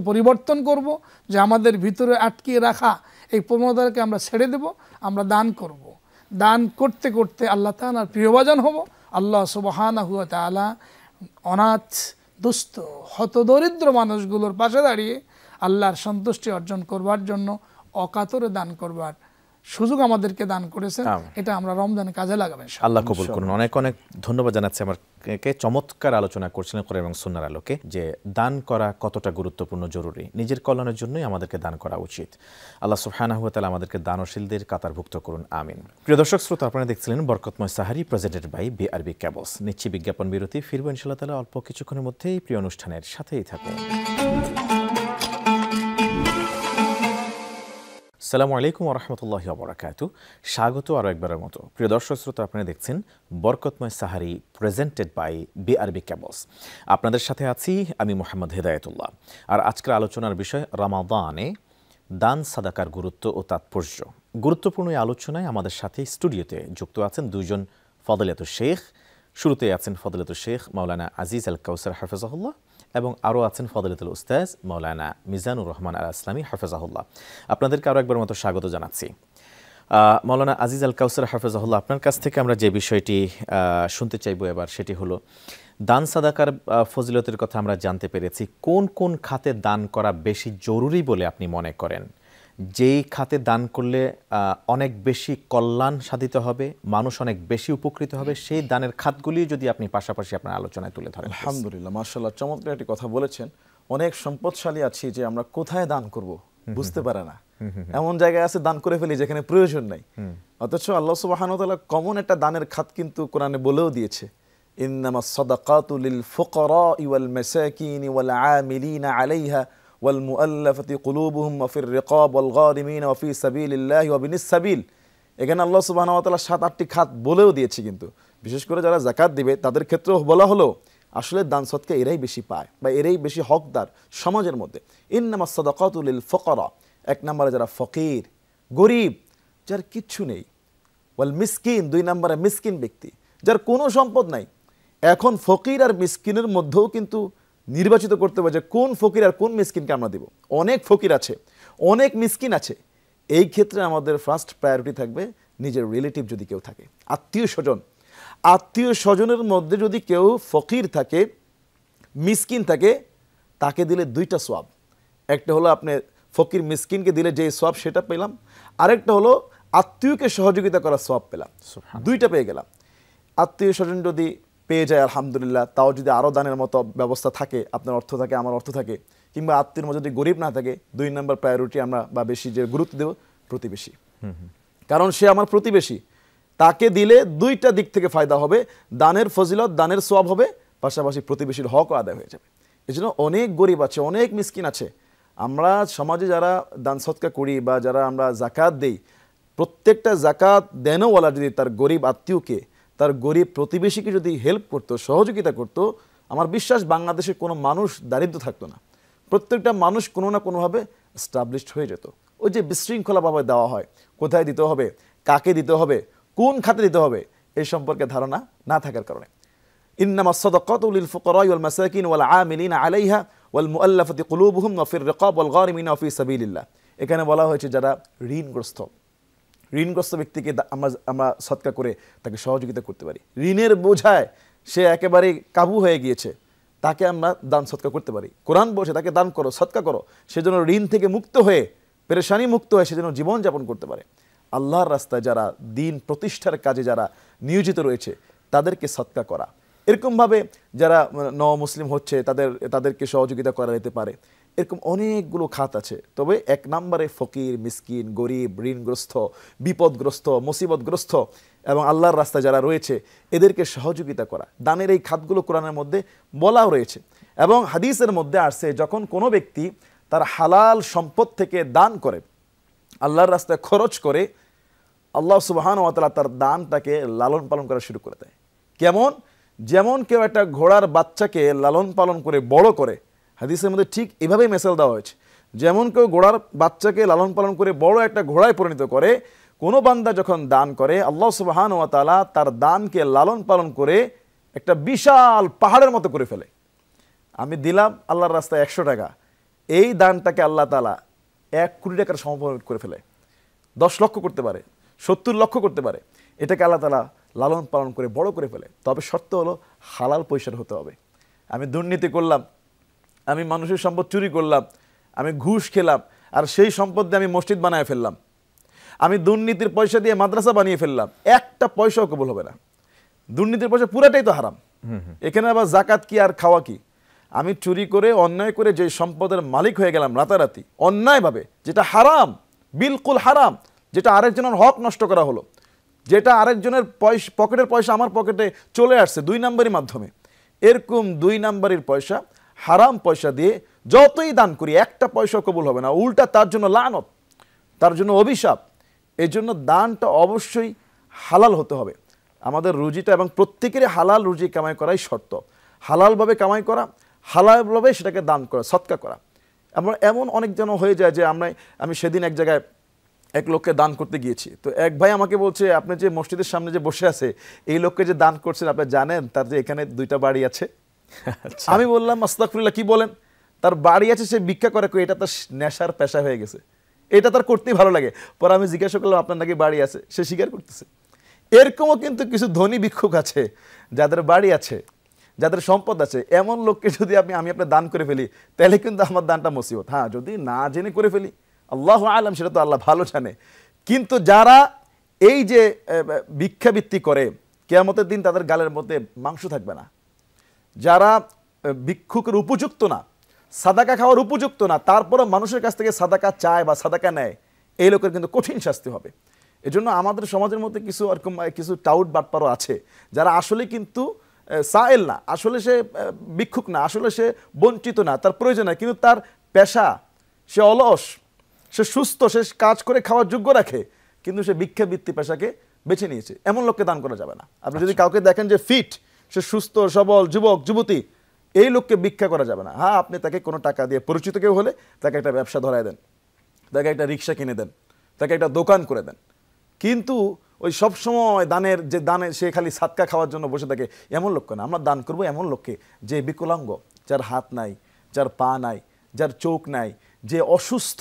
পরিবর্তন করব, যে আমাদের ভিতরে আটকিয়ে রাখা এই প্রবণতাকে আমরা ছেড়ে দেব, আমরা দান করব। দান করতে করতে আল্লাহ তাআলার প্রিয়ভাজন হব। আল্লাহ সুবহানাহু ওয়া তাআলা অনাথ, দুস্থ, হতদরিদ্র মানুষগুলোর পাশে দাঁড়িয়ে আল্লাহর সন্তুষ্টি অর্জন করবার জন্য অকাতরে দান করবার সুযোগ আমাদেরকে দান করেছেন। এটা আমরা রমজানে কাজে লাগাবেন। আল্লাহ কবুল করুন। অনেক অনেক ধন্যবাদ জানাচ্ছি আমাকে। চমৎকার আলোচনা করছিলেন কোরআন এবং সুন্নাহর আলোকে, যে দান করা কতটা গুরুত্বপূর্ণ, জরুরি, নিজের কল্যাণের জন্যই আমাদেরকে দান করা উচিত। আল্লাহ সুবহানাহু ওয়া তাআলা আমাদেরকে দানশীলদের কাতারভুক্ত করুন, আমিন। প্রিয় দর্শক শ্রোতা, আপনারা দেখছিলেন বরকতময় সাহারি, প্রেজেন্টেড বাই বিআরবি কেবলস। নিচ্ছি বিজ্ঞাপন বিরতি, ফিরবো ইনশাআল্লাহ তাআলা অল্প কিছুক্ষণের মধ্যেই। প্রিয় অনুষ্ঠানের সাথেই থাকুন। আসসালামু আলাইকুম ওয়া রাহমাতুল্লাহি ওয়া বারাকাতুহু। স্বাগত আরও একবারের মতো। প্রিয় দর্শক শ্রোতা, আপনারা দেখছেন বরকতময় সাহারি, প্রেজেন্টেড বাই বিআরবি কেবলস। আপনাদের সাথে আছি আমি মোহাম্মদ হেদায়েতুল্লাহ। আর আজকের আলোচনার বিষয় রমাদানে দান সাদাকার গুরুত্ব ও তাৎপর্য। গুরুত্বপূর্ণ এই আলোচনায় আমাদের সাথে স্টুডিওতে যুক্ত আছেন দুইজন ফজিলাতুল শেখ। শুরুতে আছেন ফজিলাতুল শেখ মাওলানা আজিজ আল কাউসার হাফেজাহুল্লাহ, এবং আরও আছেন ফজিলাতুল উস্তাজ মাওলানা মিজানুর রহমান আল ইসলামী হাফেজাহুল্লাহ। আপনাদেরকে আরও একবার মতো স্বাগত জানাচ্ছি। মাওলানা আজিজ আল কাউসার হাফেজাহুল্লাহ, আপনার কাছ থেকে আমরা যে বিষয়টি শুনতে চাইব এবার, সেটি হলো দান সাদাকার ফজিলতের কথা আমরা জানতে পেরেছি। কোন কোন খাতে দান করা বেশি জরুরি বলে আপনি মনে করেন? যেই খাতে দান করলে অনেক বেশি কল্যাণ সাধিত হবে, মানুষ অনেক বেশি উপকৃত হবে, সেই দানের খাতগুলি যদি আপনি পাশাপাশি আপনার আলোচনায় তুলে ধরেন। আলহামদুলিল্লাহ, মাশাআল্লাহ, চমৎকার একটি কথা বলেছেন। অনেক সম্পদশালী আছি যে আমরা কোথায় দান করব বুঝতে পারে না, এমন জায়গায় আছে দান করে ফেলি যেখানে প্রয়োজন নাই। অথচ আল্লাহ সুবহানাহু ওয়া তাআলা কমন একটা দানের খাত কিন্তু কোরআনে বলেও দিয়েছে, ইন্নামাস সাদাকাতু লিল ফুকারাই ওয়াল মাসাকিনি ওয়াল আমিলিনা আলাইহা ওয়াল মুআল্লাফাতি কুলুবুহুম ওয়া ফির রিকাব ওয়াল গারিমিনা ওয়া ফি সাবিলিল্লাহি ওয়া বিনিস সাবিল। এখানে আল্লাহ সুবহানাহু ওয়া তাআলা ৭-৮টি খাত বলেও দিয়েছে, কিন্তু বিশেষ করে যারা যাকাত দিবে তাদের ক্ষেত্রেও বলা হলো আসলে দান সদকা এরাই বেশি পায় বা এরাই বেশি হকদার সমাজের মধ্যে। ইন্নামাস সাদাকাতু লিল ফুকারা, এক নম্বরে যারা ফকির, গরিব, যার কিচ্ছু নেই, ওয়াল মিসকিন, দুই নম্বরে মিসকিন ব্যক্তি যার কোনো সম্পদ নাই। এখন ফকির আর মিসকিনের মধ্যেও কিন্তু নির্বাচিত করতে হবে যে কোন ফকির আর কোন মিসকিনকে আমরা দেব। অনেক ফকির আছে, অনেক মিসকিন আছে, এই ক্ষেত্রে আমাদের ফার্স্ট প্রায়োরিটি থাকবে নিজের রিলেটিভ যদি কেউ থাকে, আত্মীয় স্বজন। আত্মীয় স্বজনের মধ্যে যদি কেউ ফকির থাকে, মিসকিন থাকে, তাকে দিলে দুইটা সোয়াব। একটা হলো আপনি ফকির মিসকিনকে দিলে যে সোয়াব সেটা পেলাম, আরেকটা হলো আত্মীয়কে সহযোগিতা করার সোয়াব পেলাম। দুইটা পেয়ে গেলাম। আত্মীয় স্বজন যদি পেয়ে যায় আলহামদুলিল্লাহ, তাও যদি আরও দানের মতো ব্যবস্থা থাকে, আপনার অর্থ থাকে, আমার অর্থ থাকে, কিংবা আত্মীয়র মধ্যে যদি গরিব না থাকে, দুই নম্বর প্রায়োরিটি আমরা বা বেশি যে গুরুত্ব দেব প্রতিবেশী। কারণ সে আমার প্রতিবেশী, তাকে দিলে দুইটা দিক থেকে ফায়দা হবে, দানের ফজিলত, দানের সোয়াব হবে, পাশাপাশি প্রতিবেশীর হকও আদায় হয়ে যাবে। এই জন্য অনেক গরিব আছে, অনেক মিসকিন আছে। আমরা সমাজে যারা দান সদকা করি বা যারা আমরা জাকাত দেই, প্রত্যেকটা জাকাত দেনওয়ালা যদি তার গরিব আত্মীয়কে, তার গরিব প্রতিবেশীকে যদি হেল্প করতো, সহযোগিতা করতো, আমার বিশ্বাস বাংলাদেশে কোনো মানুষ দারিদ্র থাকতো না। প্রত্যেকটা মানুষ কোনো না কোনোভাবে এস্টাবলিশড হয়ে যেত। ওই যে বিশৃঙ্খলাভাবে দেওয়া হয়, কোথায় দিতে হবে, কাকে দিতে হবে, কোন খাতে দিতে হবে, এই সম্পর্কে ধারণা না থাকার কারণে। ইন্নামাস সাদাকাতু লিল ফুকারাই ওয়াল মাসাকিন ওয়াল আমিলিনা আলাইহা ওয়াল মুআল্লাফাতি কুলুবুহুম ওয়া ফির রিকাব ওয়াল গারিমিনা ওয়া ফি সাবিলিল্লাহ। এখানে বলা হয়েছে যারা ঋণগ্রস্ত ব্যক্তিকে আমরা সদকা করে তাকে সহযোগিতা করতে পারি। ঋণের বোঝায় সে একেবারে কাবু হয়ে গিয়েছে, তাকে আমরা দান সদকা করতে পারি। কোরআন বলছে তাকে দান করো, সদকা করো, সেজন্য ঋণ থেকে মুক্ত হয়ে, পেরেশানি মুক্ত হয়ে সেজন্য জীবনযাপন করতে পারে। আল্লাহর রাস্তায় যারা দিন প্রতিষ্ঠার কাজে যারা নিয়োজিত রয়েছে তাদেরকে সদকা করা। এরকমভাবে যারা মুসলিম হচ্ছে তাদেরকে সহযোগিতা করা যেতে পারে। এরকম অনেকগুলো খাত আছে। তবে এক নম্বরে ফকির, মিসকিন, গরিব, ঋণগ্রস্ত, বিপদগ্রস্ত, মুসিবতগ্রস্ত এবং আল্লাহর রাস্তায় যারা রয়েছে এদেরকে সহযোগিতা করা, দানের এই খাতগুলো কোরআনের মধ্যে বলাও রয়েছে। এবং হাদিসের মধ্যে আসছে যখন কোনো ব্যক্তি তার হালাল সম্পদ থেকে দান করে, আল্লাহর রাস্তায় খরচ করে, আল্লাহ সুবহানাহু ওয়া তাআলা তার দানটাকে লালন পালন করা শুরু করে দেয়। কেমন? যেমন কেউ একটা ঘোড়ার বাচ্চাকে লালন পালন করে বড় করে হাদিসের মধ্যে ঠিক এভাবেই মেসেল দেওয়া হয়েছে। যেমন কেউ ঘোড়ার বাচ্চাকে লালন পালন করে বড় একটা ঘোড়ায় পরিণত করে, কোনো বান্দা যখন দান করে আল্লাহ সুবহানাহু ওয়া তাআলা তার দানকে লালন পালন করে একটা বিশাল পাহাড়ের মতো করে ফেলে। আমি দিলাম আল্লাহর রাস্তায় 100 টাকা, এই দানটাকে আল্লাহ তাআলা 1 কোটি টাকার সমপরিমাণ করে ফেলে, 10 লক্ষ করতে পারে, 70 লক্ষ করতে পারে। এটাকে আল্লাহ তাআলা লালন পালন করে বড় করে ফেলে। তবে শর্ত হলো হালাল পয়সার হতে হবে। আমি দুর্নীতি করলাম, আমি মানুষের সম্পদ চুরি করলাম, আমি ঘুষ খেলাম, আর সেই সম্পদ দিয়ে আমি মসজিদ বানায় ফেললাম, আমি দুর্নীতির পয়সা দিয়ে মাদ্রাসা বানিয়ে ফেললাম, একটা পয়সাও কবুল হবে না। দুর্নীতির পয়সা পুরাটাই তো হারাম। এখানে আবার জাকাত কি আর খাওয়া কি? আমি চুরি করে অন্যায় করে যে সম্পদের মালিক হয়ে গেলাম রাতারাতি অন্যায়ভাবে, যেটা হারাম, বিলকুল হারাম, যেটা আরেকজনের হক নষ্ট করা হলো, যেটা আরেকজনের পকেটের পয়সা আমার পকেটে চলে আসছে 2 নাম্বারের মাধ্যমে, এরকম 2 নাম্বারের পয়সা, হারাম পয়সা দিয়ে যতই দান করি একটা পয়সা কবুল হবে না, উল্টা তার জন্য লানত, তার জন্য অভিশাপ। এই জন্য দানটা অবশ্যই হালাল হতে হবে। আমাদের রুজিটা এবং প্রত্যেকেরই হালাল রুজি কামাই করাই শর্ত। হালালভাবে কামাই করা, হালালভাবে সেটাকে দান করা, সদকা করা। এমন অনেক জন হয়ে যায় যে আমি সেদিন এক জায়গায় এক লোককে দান করতে গিয়েছি, তো এক ভাই আমাকে বলছে, আপনি যে মসজিদের সামনে যে বসে আছে এই লোককে যে দান করছেন আপনি জানেন তার যে এখানে 2টা বাড়ি আছে? আমি বললাম আস্তাগফিরুল্লাহ, কি বলেন? তার বাড়ি আছে, সে ভিক্ষা করে, এটা তার নেশার পেশা হয়ে গেছে, এটা তার করতেই ভালো লাগে। পরে আমি জিজ্ঞাসা করলাম আপনার নাকি বাড়ি আছে? সে স্বীকার করতেছে। এরকমও কিন্তু কিছু ধনী ভিক্ষুক আছে যাদের বাড়ি আছে, যাদের সম্পদ আছে। এমন লোককে যদি আমি আপনার দান করে ফেলি তাহলে কিন্তু আমার দানটা মুসিবত। হ্যাঁ, যদি না জেনে করে ফেলি আল্লাহু আলাম, সেটা তো আল্লাহ ভালো জানে। কিন্তু যারা এই যে ভিক্ষাবৃত্তি করে, কিয়ামতের দিন তাদের গালের মধ্যে মাংস থাকবে না। যারা ভিক্ষুকের উপযুক্ত না, সাদাকা খাওয়ার উপযুক্ত না, তারপরে মানুষের কাছ থেকে সাদাকা চায় বা সাদাকা নেয়, এই লোকের কিন্তু কঠিন শাস্তি হবে। এজন্য আমাদের সমাজের মধ্যে কিছু টাউট বাটপারও আছে যারা আসলে কিন্তু সায়েল না, আসলে সে ভিক্ষুক না, আসলে সে বঞ্চিত না, তার প্রয়োজন না, কিন্তু তার পেশা, সে অলস, সে সুস্থ, সে কাজ করে খাওয়ার যোগ্য রাখে, কিন্তু সে ভিক্ষাবৃত্তি পেশাকে বেছে নিয়েছে। এমন লোককে দান করা যাবে না। আপনি যদি কাউকে দেখেন যে ফিট, সে সুস্থ সবল যুবক যুবতী, এই লোককে ভিক্ষা করা যাবে না। হ্যাঁ, আপনি তাকে কোনো টাকা দিয়ে, পরিচিত কেউ হলে তাকে একটা ব্যবসা ধরায় দেন, তাকে একটা রিক্সা কিনে দেন, তাকে একটা দোকান করে দেন। কিন্তু ওই সবসময় দানের সে খালি সাদকা খাওয়ার জন্য বসে থাকে, এমন লোককে না। আমরা দান করবো এমন লোককে যে বিকলাঙ্গ, যার হাত নাই, যার পা নাই, যার চোখ নাই, যে অসুস্থ,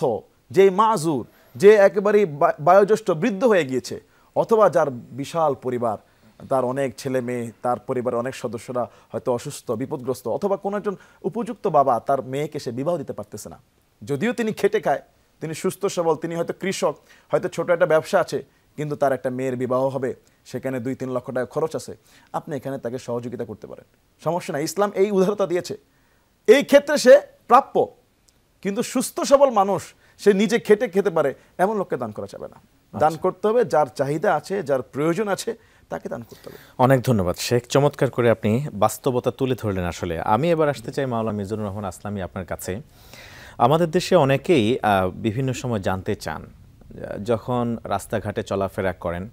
যে মাজুর, যে একেবারেই বয়োজ্যেষ্ঠ বৃদ্ধ হয়ে গিয়েছে, অথবা যার বিশাল পরিবার, তার অনেক ছেলে মেয়ে, তার পরিবারের অনেক সদস্যরা হয়তো অসুস্থ, বিপদগ্রস্ত, অথবা কোনো একজন উপযুক্ত বাবা তার মেয়েকে সে বিবাহ দিতে পারতেছে না। যদিও তিনি খেটে খায়, তিনি সুস্থ সবল, তিনি হয়তো কৃষক, হয়তো ছোট একটা ব্যবসা আছে, কিন্তু তার একটা মেয়ের বিবাহ হবে, সেখানে 2-3 লক্ষ টাকা খরচ আছে। আপনি এখানে তাকে সহযোগিতা করতে পারেন, সমস্যা নাই। ইসলাম এই উদারতা দিয়েছে, এই ক্ষেত্রে সে প্রাপ্য। কিন্তু সুস্থ সবল মানুষ, সে নিজে খেতে পারে, এমন লোককে দান করা যাবে না। দান করতে হবে যার চাহিদা আছে, যার প্রয়োজন আছে, তাকে দান করতে হবে। অনেক ধন্যবাদ শেখ, চমৎকার করে আপনি বাস্তবতা তুলে ধরলেন। আসলে আমি এবার আসতে চাই মাওলানা মিজানুর রহমান আসলামী আপনার কাছে। আমাদের দেশে অনেকেই বিভিন্ন সময় জানতে চান, যখন রাস্তাঘাটে চলাফেরা করেন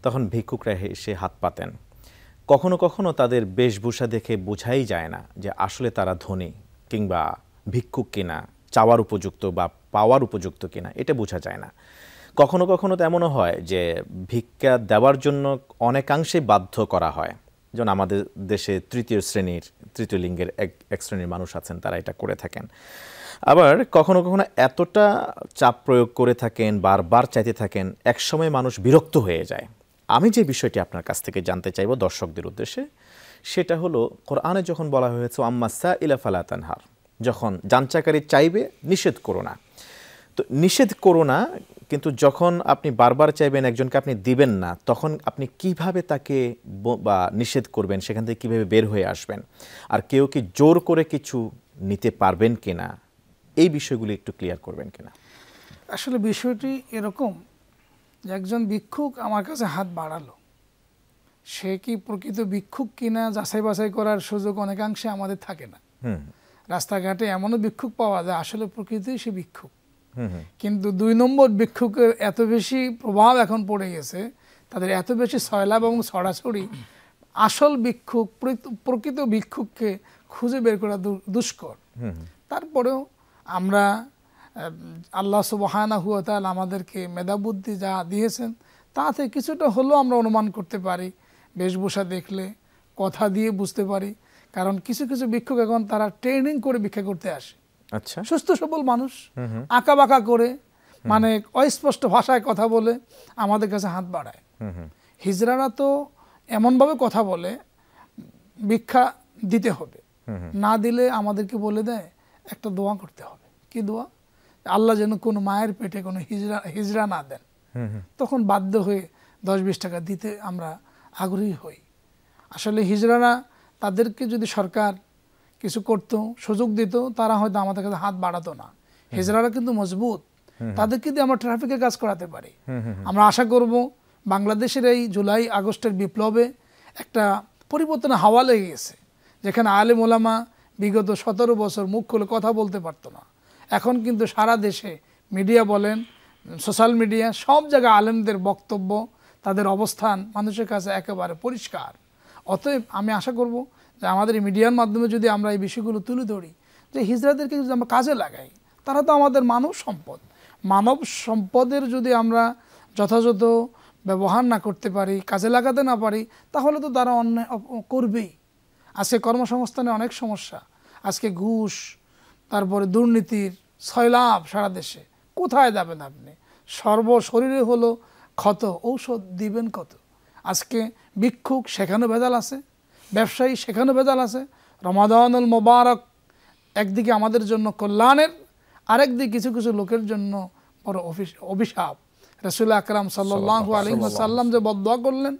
তখন ভিক্ষুকরা এসে হাত পাতেন, কখনো কখনো তাদের বেশভূষা দেখে বোঝাই যায় না যে আসলে তারা ধনী কিংবা ভিক্ষুক কিনা, চাওয়ার উপযুক্ত বা পাওয়ার উপযুক্ত কিনা, এটা বোঝা যায় না। কখনো কখনো তো এমনও হয় যে ভিক্ষা দেওয়ার জন্য অনেকাংশেই বাধ্য করা হয়, যেমন আমাদের দেশে তৃতীয় লিঙ্গের এক শ্রেণীর মানুষ আছেন, তারা এটা করে থাকেন। আবার কখনো কখনো এতটা চাপ প্রয়োগ করে থাকেন, বারবার চাইতে থাকেন, একসময় মানুষ বিরক্ত হয়ে যায়। আমি যে বিষয়টি আপনার কাছ থেকে জানতে চাইব দর্শকদের উদ্দেশ্যে, সেটা হলো কোরআনে যখন বলা হয়েছে আম্মা সাইলা ফালা তানহার, যখন যাঞ্চাকারী চাইবে নিষেধ করো না, তো নিষেধ করো না, কিন্তু যখন আপনি বারবার চাইবেন, একজনকে আপনি দিবেন না, তখন আপনি কিভাবে তাকে বা নিষেধ করবেন, সেখান থেকে কীভাবে বের হয়ে আসবেন, আর কেউ কি জোর করে কিছু নিতে পারবেন কিনা, এই বিষয়গুলি একটু ক্লিয়ার করবেন কিনা? আসলে বিষয়টি এরকম যে একজন ভিক্ষুক আমার কাছে হাত বাড়ালো, সে কি প্রকৃত ভিক্ষুক কিনা যাচাই বাছাই করার সুযোগ অনেকাংশে আমাদের থাকে না। রাস্তাঘাটে এমনও ভিক্ষুক পাওয়া যায় আসলে প্রকৃতই সে ভিক্ষুক, কিন্তু 2 নম্বর ভিক্ষুকের এত বেশি প্রভাব এখন পড়ে গেছে, তাদের এত বেশি সয়লাভ এবং ছড়াছড়ি, আসল ভিক্ষুক, প্রকৃত ভিক্ষুককে খুঁজে বের করা দুষ্কর। তারপরেও আমরা আল্লাহ সুবহানাহু ওয়া তাআলা আমাদেরকে মেধাবুদ্ধি যা দিয়েছেন তাতে কিছুটা হলেও আমরা অনুমান করতে পারি, বেশভূষা দেখলে, কথা দিয়ে বুঝতে পারি। কারণ কিছু কিছু ভিক্ষুক এখন তারা ট্রেনিং করে ভিক্ষা করতে আসে। আচ্ছা, সুস্থ সবল মানুষ আঁকা বাঁকা করে, মানে অস্পষ্ট ভাষায় কথা বলে আমাদের কাছে হাত বাড়ায়। হিজড়ারা তো এমনভাবে কথা বলে ভিক্ষা দিতে হবে, না দিলে আমাদেরকে বলে দেয় একটা দোয়া করতে হবে। কি দোয়া? আল্লাহ যেন কোনো মায়ের পেটে কোনো হিজড়া না দেন। তখন বাধ্য হয়ে 10-20 টাকা দিতে আমরা আগ্রহী হই। আসলে হিজড়ারা, তাদেরকে যদি সরকার কিছু করত, সুযোগ দিত, তারা হয়তো আমাদের কাছে হাত বাড়াতো না। হিজড়ারা কিন্তু মজবুত, তাদেরকে দিয়ে আমরা ট্রাফিকের কাজ করাতে পারি। আমরা আশা করব বাংলাদেশের এই জুলাই আগস্টের বিপ্লবে একটা পরিবর্তনের হাওয়া লেগে গেছে, যেখানে আলেম ওলামা বিগত 17 বছর মুখ খুলে কথা বলতে পারতো না। এখন কিন্তু সারা দেশে মিডিয়া বলেন, সোশ্যাল মিডিয়া, সব জায়গায় আলেমদের বক্তব্য, তাদের অবস্থান মানুষের কাছে একেবারে পরিষ্কার। অতএব আমি আশা করব যে আমাদের মিডিয়ার মাধ্যমে যদি আমরা এই বিষয়গুলো তুলে ধরি, যে হিজড়াদেরকে যদি আমরা কাজে লাগাই, তারা তো আমাদের মানব সম্পদ। মানব সম্পদের যদি আমরা যথাযথ ব্যবহার না করতে পারি, কাজে লাগাতে না পারি, তাহলে তো তারা অন্যায় করবেই। আজকে কর্মসংস্থানে অনেক সমস্যা, আজকে ঘুষ, তারপরে দুর্নীতির সয়লাভ সারা দেশে। কোথায় যাবেন আপনি? শরীরে হলো ক্ষত, ঔষধ দিবেন কত? আজকে ভিক্ষুক সেখানে ভেজাল আছে, ব্যবসায়ী সেখানে ভেজাল আছে। রমাদানুল মোবারক একদিকে আমাদের জন্য কল্যাণের, আরেকদিকে কিছু কিছু লোকের জন্য বড় অভিশাপ। রাসূল আকরাম সাল্লাল্লাহু আলাইহি ওয়াসাল্লাম যে বদদুয়া করলেন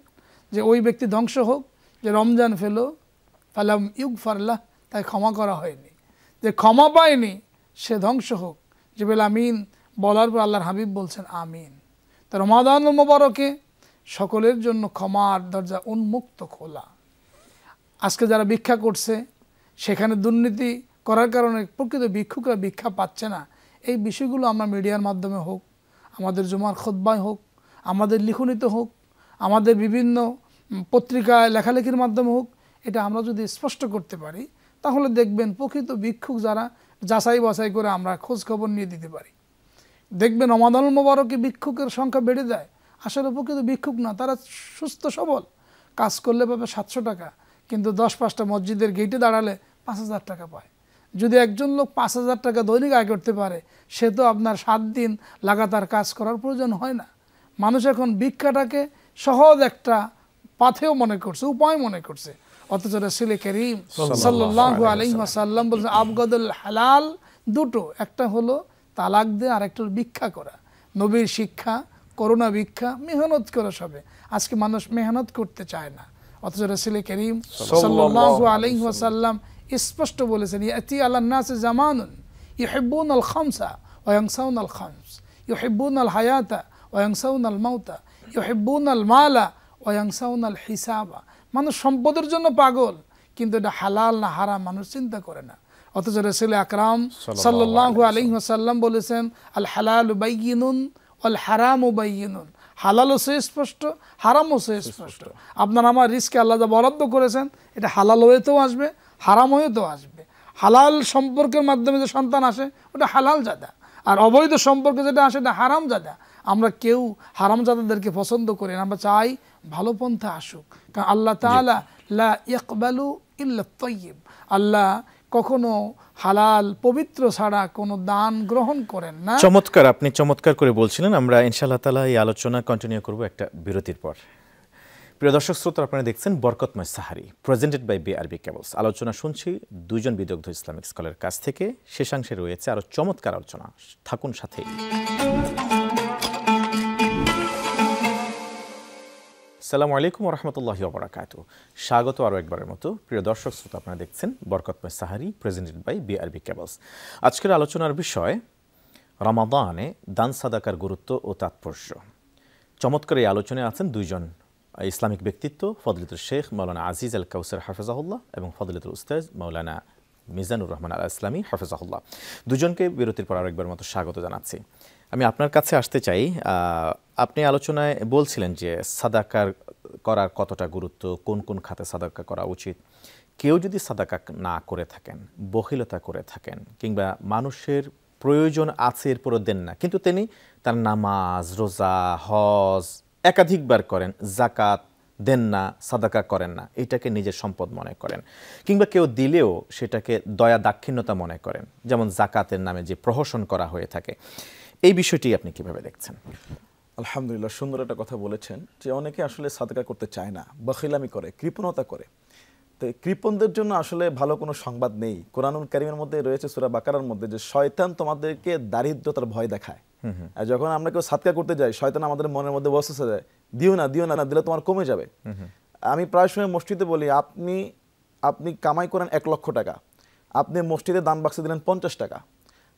যে ওই ব্যক্তি ধ্বংস হোক যে রমজান ফেলো ফালাম ইউগফার লাহ, তাই ক্ষমা করা হয়নি, যে ক্ষমা পায়নি সে ধ্বংস হোক। জিবরিল আমিন বলার পর আল্লাহর হাবিব বলছেন আমিন। তো রমাদানুল মোবারকে সকলের জন্য ক্ষমার দরজা উন্মুক্ত খোলা। আজকে যারা ভিক্ষা করছে সেখানে দুর্নীতি করার কারণে প্রকৃত ভিক্ষুকরা ভিক্ষা পাচ্ছে না, এই বিষয়গুলো আমরা মিডিয়ার মাধ্যমে হোক, আমাদের জুমার খুতবায় হোক, আমাদের লিখনিতে হোক, আমাদের বিভিন্ন পত্রিকায় লেখালেখির মাধ্যমে হোক, এটা আমরা যদি স্পষ্ট করতে পারি, তাহলে দেখবেন প্রকৃত ভিক্ষুক যারা, যাচাই বাছাই করে আমরা খোঁজ খবর নিয়ে দিতে পারি। দেখবেন রমাদানুল মোবারকে ভিক্ষুকের সংখ্যা বেড়ে যায়, আসলে প্রকৃত ভিক্ষুক না, তারা সুস্থ সবল, কাজ করলে পাবে 700 টাকা, কিন্তু 10-5টা মসজিদের গেটে দাঁড়ালে 5000 টাকা পায়। যদি একজন লোক 5000 টাকা দৈনিক আয় করতে পারে, সে তো আপনার 7 দিন লাগাতার কাজ করার প্রয়োজন হয় না। মানুষ এখন ভিক্ষাটাকে সহজ একটা পাথেও মনে করছে, উপায় মনে করছে। অথচ রাসূল করিম সাল্লাল্লাহু আলাইহি ওয়াসাল্লাম বলেছেন আবগাদুল হালাল দুটো, একটা হলো তালাক দেয়া, আর একটা হলো ভিক্ষা করা। নবীর শিক্ষা, করোনা ভিক্ষা, মেহনত করে সবে। আজকে মানুষ মেহনত করতে চায় না, অথচ রাসূল করিম সাল্লাল্লাহু আলাইহি ওয়াসাল্লাম স্পষ্ট বলেছেন ইয়াতি আলান নাস জামানুন ইউহিব্বুনাল খামসা ওয়া ইয়ানসাউনাল খামস, ইউহিব্বুনাল হায়াতা ওয়া ইয়ানসাউনাল মাউতা, ইউহিব্বুনাল মালা ওয়া ইয়ানসাউনাল হিসাবা। মানুষ সম্পদের জন্য পাগল, কিন্তু এটা হালাল না হারাম মানুষ চিন্তা করে না। অথচ রাসূল আকরাম সাল্লাল্লাহু আলাইহি ওয়াসাল্লাম বলেছেন আল হালালু বাইয়িনুন ওয়াল হারামু বাইয়িনুন, হালালও সুস্পষ্ট, হারামও সুস্পষ্ট। আপনার আমার রিজকে আল্লাহ যা বরাদ্দ করেছেন, এটা হালাল হয়েতেও আসবে, হারাম হয়েতেও আসবে। হালাল সম্পর্কের মাধ্যমে যে সন্তান আসে ওটা হালাল জাদা, আর অবৈধ সম্পর্কে যেটা আসে এটা হারাম জাদা। আমরা কেউ হারাম জাদাদেরকে পছন্দ করি না, আমরা চাই ভালো পন্থা আসুক। কারণ আল্লাহ তাআলা লা ইয়াকবালু ইল্লা তাইয়্যিব, আল্লাহ কখনো হালাল পবিত্র ছাড়া কোনো দান গ্রহণ করেন না। চমৎকার, আপনি চমৎকার করে বলছিলেন। আমরা ইনশাআল্লাহ তাআলা এই আলোচনা কন্টিনিউ করব একটা বিরতির পর। প্রিয় দর্শক শ্রোতা, আপনারা দেখছেন বরকতময় সাহারি, প্রেজেন্টেড বাই বিআরবি কেবলস। আলোচনা শুনছি দুইজন বিদগ্ধ ইসলামিক স্কলারের কাছ থেকে। শেষাংশে রয়েছে আরো চমৎকার আলোচনা, থাকুন সাথেই। আসসালামু আলাইকুম ওয়া রাহমাতুল্লাহি ওয়া বারাকাতুহু। স্বাগত আরও একবারের মতো প্রিয় দর্শক শ্রোতা, আপনারা দেখছেন বরকতময় সাহারি, প্রেজেন্টেড বাই বিআরবি কেবলস। আজকের আলোচনার বিষয় রমাদানে দান সাদাকার গুরুত্ব ও তাৎপর্য। চমৎকার এই আলোচনায় আছেন দুইজন ইসলামিক ব্যক্তিত্ব, ফজলিতুল শেখ মাওলানা আজিজ আল কাউসার হাফেজাহুল্লাহ এবং ফজলিতুল উস্তাজ মাওলানা মিজানুর রহমান আল ইসলামী হাফেজাহুল্লাহ। দুজনকে বিরতির পর আরেকবার মতো স্বাগত জানাচ্ছি। আমি আপনার কাছে আসতে চাই, আপনি আলোচনায় বলছিলেন যে সাদাকার করার কতটা গুরুত্ব, কোন কোন খাতে সাদাকা করা উচিত, কেউ যদি সাদাকা না করে থাকেন, বখিলতা করে থাকেন, কিংবা মানুষের প্রয়োজন আছে এরপরও দেন না, কিন্তু তিনি তার নামাজ, রোজা, হজ একাধিকবার করেন, জাকাত দেন না, সাদাকা করেন না, এটাকে নিজের সম্পদ মনে করেন, কিংবা কেউ দিলেও সেটাকে দয়া দাক্ষিণ্যতা মনে করেন, যেমন জাকাতের নামে যে প্রহসন করা হয়ে থাকে, এই বিষয়টি আপনি কিভাবে দেখছেন? আলহামদুলিল্লাহ, সুন্দর একটা কথা বলেছেন যে অনেকে আসলে সাদকা করতে চায় না, বখিলামি করে, কৃপণতা করে। তো কৃপণদের জন্য আসলে ভালো কোনো সংবাদ নেই। কোরআনুল কারীমের মধ্যে রয়েছে সূরা বাকারার মধ্যে যে শয়তান তোমাদেরকে দারিদ্রতার ভয় দেখায়। আর যখন আমরা কেউ সাদকা করতে যাই, শয়তান আমাদের মনের মধ্যে ওয়াসওয়াসা দেয়, দিও না, দিও না, না দিলে তোমার কমে যাবে। আমি প্রায় সময় মসজিদে বলি, আপনি কামাই করেন 1 লক্ষ টাকা, আপনি মসজিদে দান বাক্সে দিলেন 50 টাকা,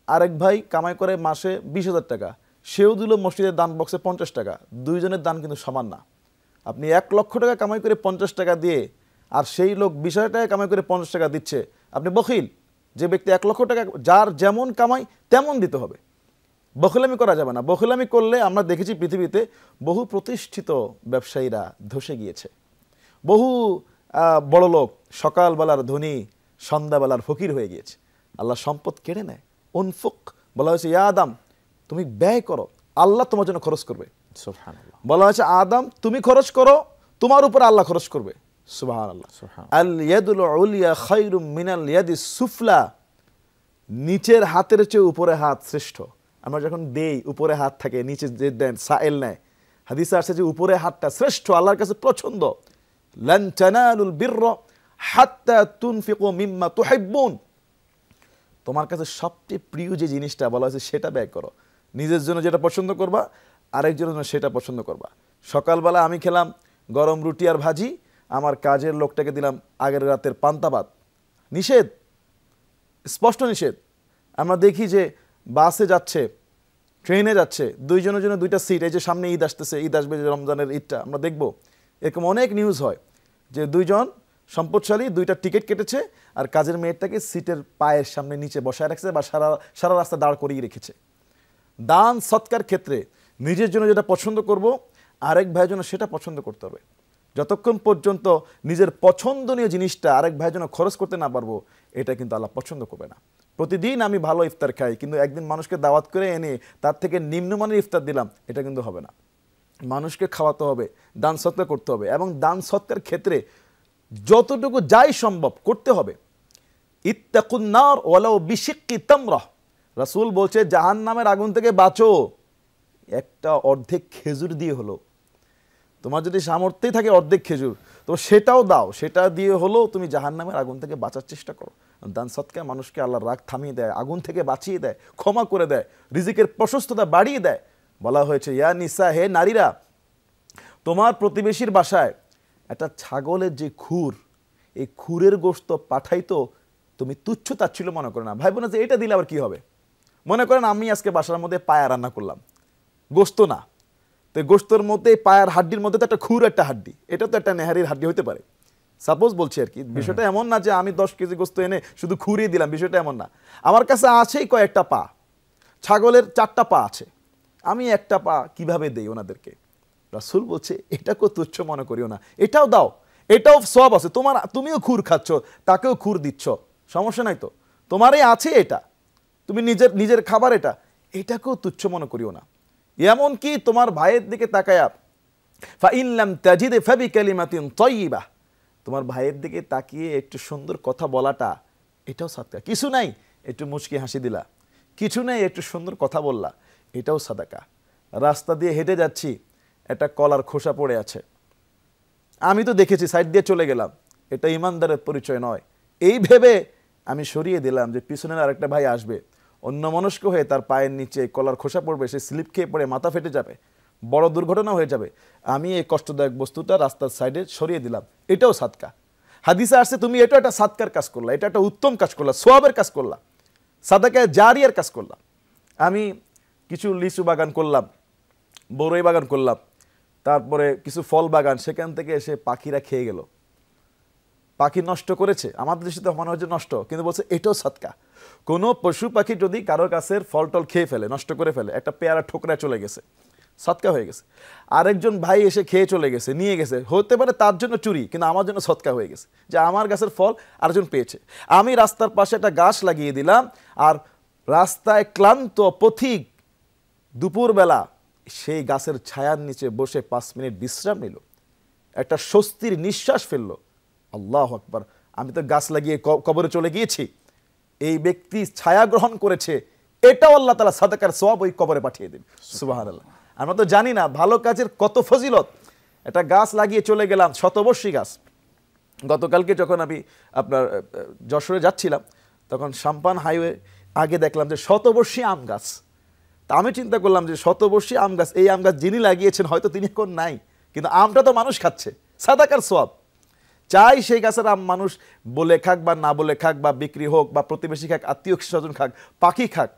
আরেক ভাই কামাই করে মাসে 20,000 টাকা, সেও দিল মসজিদের দান বক্সে 50 টাকা, দুইজনের দান কিন্তু সমান না। আপনি 1 লক্ষ টাকা কামাই করে 50 টাকা দিয়ে, আর সেই লোক 20,000 টাকা কামাই করে 50 টাকা দিচ্ছে, আপনি বখিল। যে ব্যক্তি 1 লক্ষ টাকা, যার যেমন কামাই তেমন দিতে হবে, বখিলামি করা যাবে না। বখিলামি করলে আমরা দেখেছি পৃথিবীতে বহু প্রতিষ্ঠিত ব্যবসায়ীরা ধসে গিয়েছে, বহু বড় লোক সকালবেলার ধনী সন্ধ্যাবেলার ফকির হয়ে গিয়েছে। আল্লাহ সম্পদ কেড়ে নেয়। উনফুক বলা হয়েছে, ইয়া আদম তুমি ব্যয় করো, আল্লাহ তোমার জন্য খরচ করবে। সুবহানাল্লাহ। বলা হয়েছে আদম তুমি খরচ করো, তোমার উপর আল্লাহ খরচ করবে। সুবহানাল্লাহ। আল ইয়াদুল উলিয়া খায়রুম মিনাল ইয়াদিস সুফলা, নিচের হাতের চেয়ে উপরে হাত শ্রেষ্ঠ। আমরা যখন দেই, উপরে হাত থাকে, নিচে যে দেন সাইল নেয়, হাদিসে আসছে যে উপরে হাতটা শ্রেষ্ঠ, আল্লাহর কাছে পছন্দ। লান তানালুল বিররা হাত্তা তুনফিকু মিম্মা তুহিব্বুন, তোমার কাছে সবচেয়ে প্রিয় যে জিনিসটা বলা হয়েছে সেটা ব্যয় করো। নিজের জন্য যেটা পছন্দ করবা, আরেকজনের জন্য সেটা পছন্দ করবা। সকালবেলা আমি খেলাম গরম রুটি আর ভাজি, আমার কাজের লোকটাকে দিলাম আগের রাতের পান্তা ভাত। নিষেধ, স্পষ্ট নিষেধ। আমরা দেখি যে বাসে যাচ্ছে, ট্রেনে যাচ্ছে, দুইজনের জন্য 2টা সিট। এই যে সামনে ঈদ আসতেছে, ঈদ আসবে যে রমজানের ঈদটা, আমরা দেখব এরকম অনেক নিউজ হয় যে 2জন সম্পদশালী 2টা টিকিট কেটেছে, আর কাজের মেয়েটাকে সিটের পায়ের সামনে নিচে বসায় রাখছে বা সারা রাস্তা দাঁড় করিয়ে রেখেছে। দান সৎকার ক্ষেত্রে নিজের জন্য যেটা পছন্দ করব, আরেক ভাইয়ের জন্য সেটা পছন্দ করতে হবে। যতক্ষণ পর্যন্ত নিজের পছন্দনীয় জিনিসটা আরেক ভাইয়ের জন্য খরচ করতে না পারবো, এটা কিন্তু আল্লাহ পছন্দ করবে না। প্রতিদিন আমি ভালো ইফতার খাই, কিন্তু একদিন মানুষকে দাওয়াত করে এনে তার থেকে নিম্নমানের ইফতার দিলাম, এটা কিন্তু হবে না। মানুষকে খাওয়াতে হবে, দান সৎকার করতে হবে, এবং দান সৎকার ক্ষেত্রে যতটুকু যাই সম্ভব করতে হবে। ইত্তাকুন নার ওয়ালাউ বিশিক্কি তামরা, রাসূল বলছে জাহান্নামের আগুন থেকে বাঁচো একটা অর্ধেক খেজুর দিয়ে হলো। তোমার যদি সামর্থ্যই থাকে অর্ধেক খেজুর, তো সেটাও দাও, সেটা দিয়ে হলো তুমি জাহান্নামের আগুন থেকে বাঁচার চেষ্টা করো। দান সৎকার মানুষকে আল্লাহর রাগ থামিয়ে দেয়, আগুন থেকে বাঁচিয়ে দেয়, ক্ষমা করে দেয়, রিজিকের প্রশস্ততা বাড়িয়ে দেয়। বলা হয়েছে ইয়া নিসা, হে নারীরা, তোমার প্রতিবেশীর বাসায় একটা ছাগলের যে খুর, এই খুরের গোশত পাঠাইতো, তুমি তুচ্ছ তাচ্ছিল্য মনে করে না। ভাই বোন, যে এটা দিলে আবার কি হবে? মনে করেন আমি আজকে বাসার মধ্যে পায়া রান্না করলাম, গোশত না, তো গোশতর মধ্যে পায়ার হাড্ডির মধ্যে তো একটা খুর, একটা হাড্ডি, এটা তো একটা নেহারির হাড্ডি হতে পারে। সাপোজ বলছি আর কি, বিষয়টা এমন না যে আমি 10 কেজি গোশত এনে শুধু খুঁড়িয়ে দিলাম, বিষয়টা এমন না। আমার কাছে আছেই কয়েকটা পা, ছাগলের 4টা পা আছে, আমি একটা পা কিভাবে দেই ওনাদেরকে? রাসূল বলছে এটাকেও তুচ্ছ মনে করিও না, এটাও দাও, এটাও সওয়াব আছে। তুমিও খুর খাচ্ছ, তাকেও খুর দিচ্ছ, সমস্যা নাই তো, তোমারই আছে এটা, তুমি নিজের খাবার, এটাকেও তুচ্ছ মনে করিও না। এমন কি তোমার ভাইয়ের দিকে তাকায়া ফাইন লাম তাজিদ ফাবিকালিমাতিন তাইয়্যিবা, তোমার ভাইয়ের দিকে তাকিয়ে একটু সুন্দর কথা বলাটা, এটাও সাদকা। কিছু নাই একটু মুচকি হাসি দিলা, কিছু নাই একটু সুন্দর কথা বললা, এটাও সাদাকা। রাস্তা দিয়ে হেঁটে যাচ্ছি, একটা কলার খোসা পড়ে আছে, আমি তো দেখেছি, সাইড দিয়ে চলে গেলাম, এটা ইমানদারের পরিচয় নয়। এই ভেবে আমি সরিয়ে দিলাম যে পিছনের আরেকটা ভাই আসবে, অন্যমনস্ক হয়ে তার পায়ের নিচে কলার খোসা পড়বে, সে স্লিপ খেয়ে পড়ে মাথা ফেটে যাবে, বড় দুর্ঘটনা হয়ে যাবে। আমি এই কষ্টদায়ক বস্তুটা রাস্তার সাইডে সরিয়ে দিলাম, এটাও সাদকা। হাদিসে আসছে তুমি এটা একটা সাদকার কাজ করলা, এটা একটা উত্তম কাজ করলা, সওয়াবের কাজ করলা, সাদাকায়ে জারিয়ার কাজ করলা। আমি কিছু লিচু বাগান করলাম, বড়ই বাগান করলাম, তারপরে কিছু ফল বাগান, সেখান থেকে এসে পাখিরা খেয়ে গেল, পাখি নষ্ট করেছে, আমাদের দেশে তো মনে হচ্ছে নষ্ট, কিন্তু বলছে এটাও সাদকা। কোনো পশু পাখি যদি কারোর কাছের ফল টল খেয়ে ফেলে, নষ্ট করে ফেলে, একটা পেয়ারা ঠোকরা চলে গেছে, সৎকা হয়ে গেছে। আরেকজন ভাই এসে খেয়ে চলে গেছে, নিয়ে গেছে, হতে পারে তার জন্য চুরি, কিন্তু আমার জন্য সৎকা হয়ে গেছে যে আমার গাছের ফল আরেকজন পেয়েছে। আমি রাস্তার পাশে একটা গাছ লাগিয়ে দিলাম, আর রাস্তায় ক্লান্ত পথিক দুপুরবেলা সেই গাছের ছায়ার নিচে বসে 5 মিনিট বিশ্রাম নিল, একটা স্বস্তির নিঃশ্বাস ফেললো। আল্লাহু আকবার, আমি তো গাছ লাগিয়ে কবরে চলে গিয়েছি, এই ব্যক্তি ছায়া গ্রহণ করেছে, এটাও আল্লাহ তাআলা সাদাকার সওয়াব ওই কবরে পাঠিয়ে দেন। সুবহানাল্লাহ। আমরা তো জানি না ভালো কাজের কত ফজিলত। একটা গাছ লাগিয়ে চলে গেলাম, শতবর্ষী গাছ। গতকালকে যখন আমি আপনার যশোরে যাচ্ছিলাম, তখন সাম্পান হাইওয়ে আগে দেখলাম যে শতবর্ষী আম গাছ। তা আমি চিন্তা করলাম যে শতবর্ষী আম গাছ, এই আম গাছ যিনি লাগিয়েছেন হয়তো তিনি এখন নাই, কিন্তু আমটা তো মানুষ খাচ্ছে, সাদাকার সওয়াব। চাই সেই গাছের আম মানুষ বলে খাক বা না বলে খাক, বা বিক্রি হোক, বা প্রতিবেশী খাক, আত্মীয় স্বজন খাক, পাখি খাক,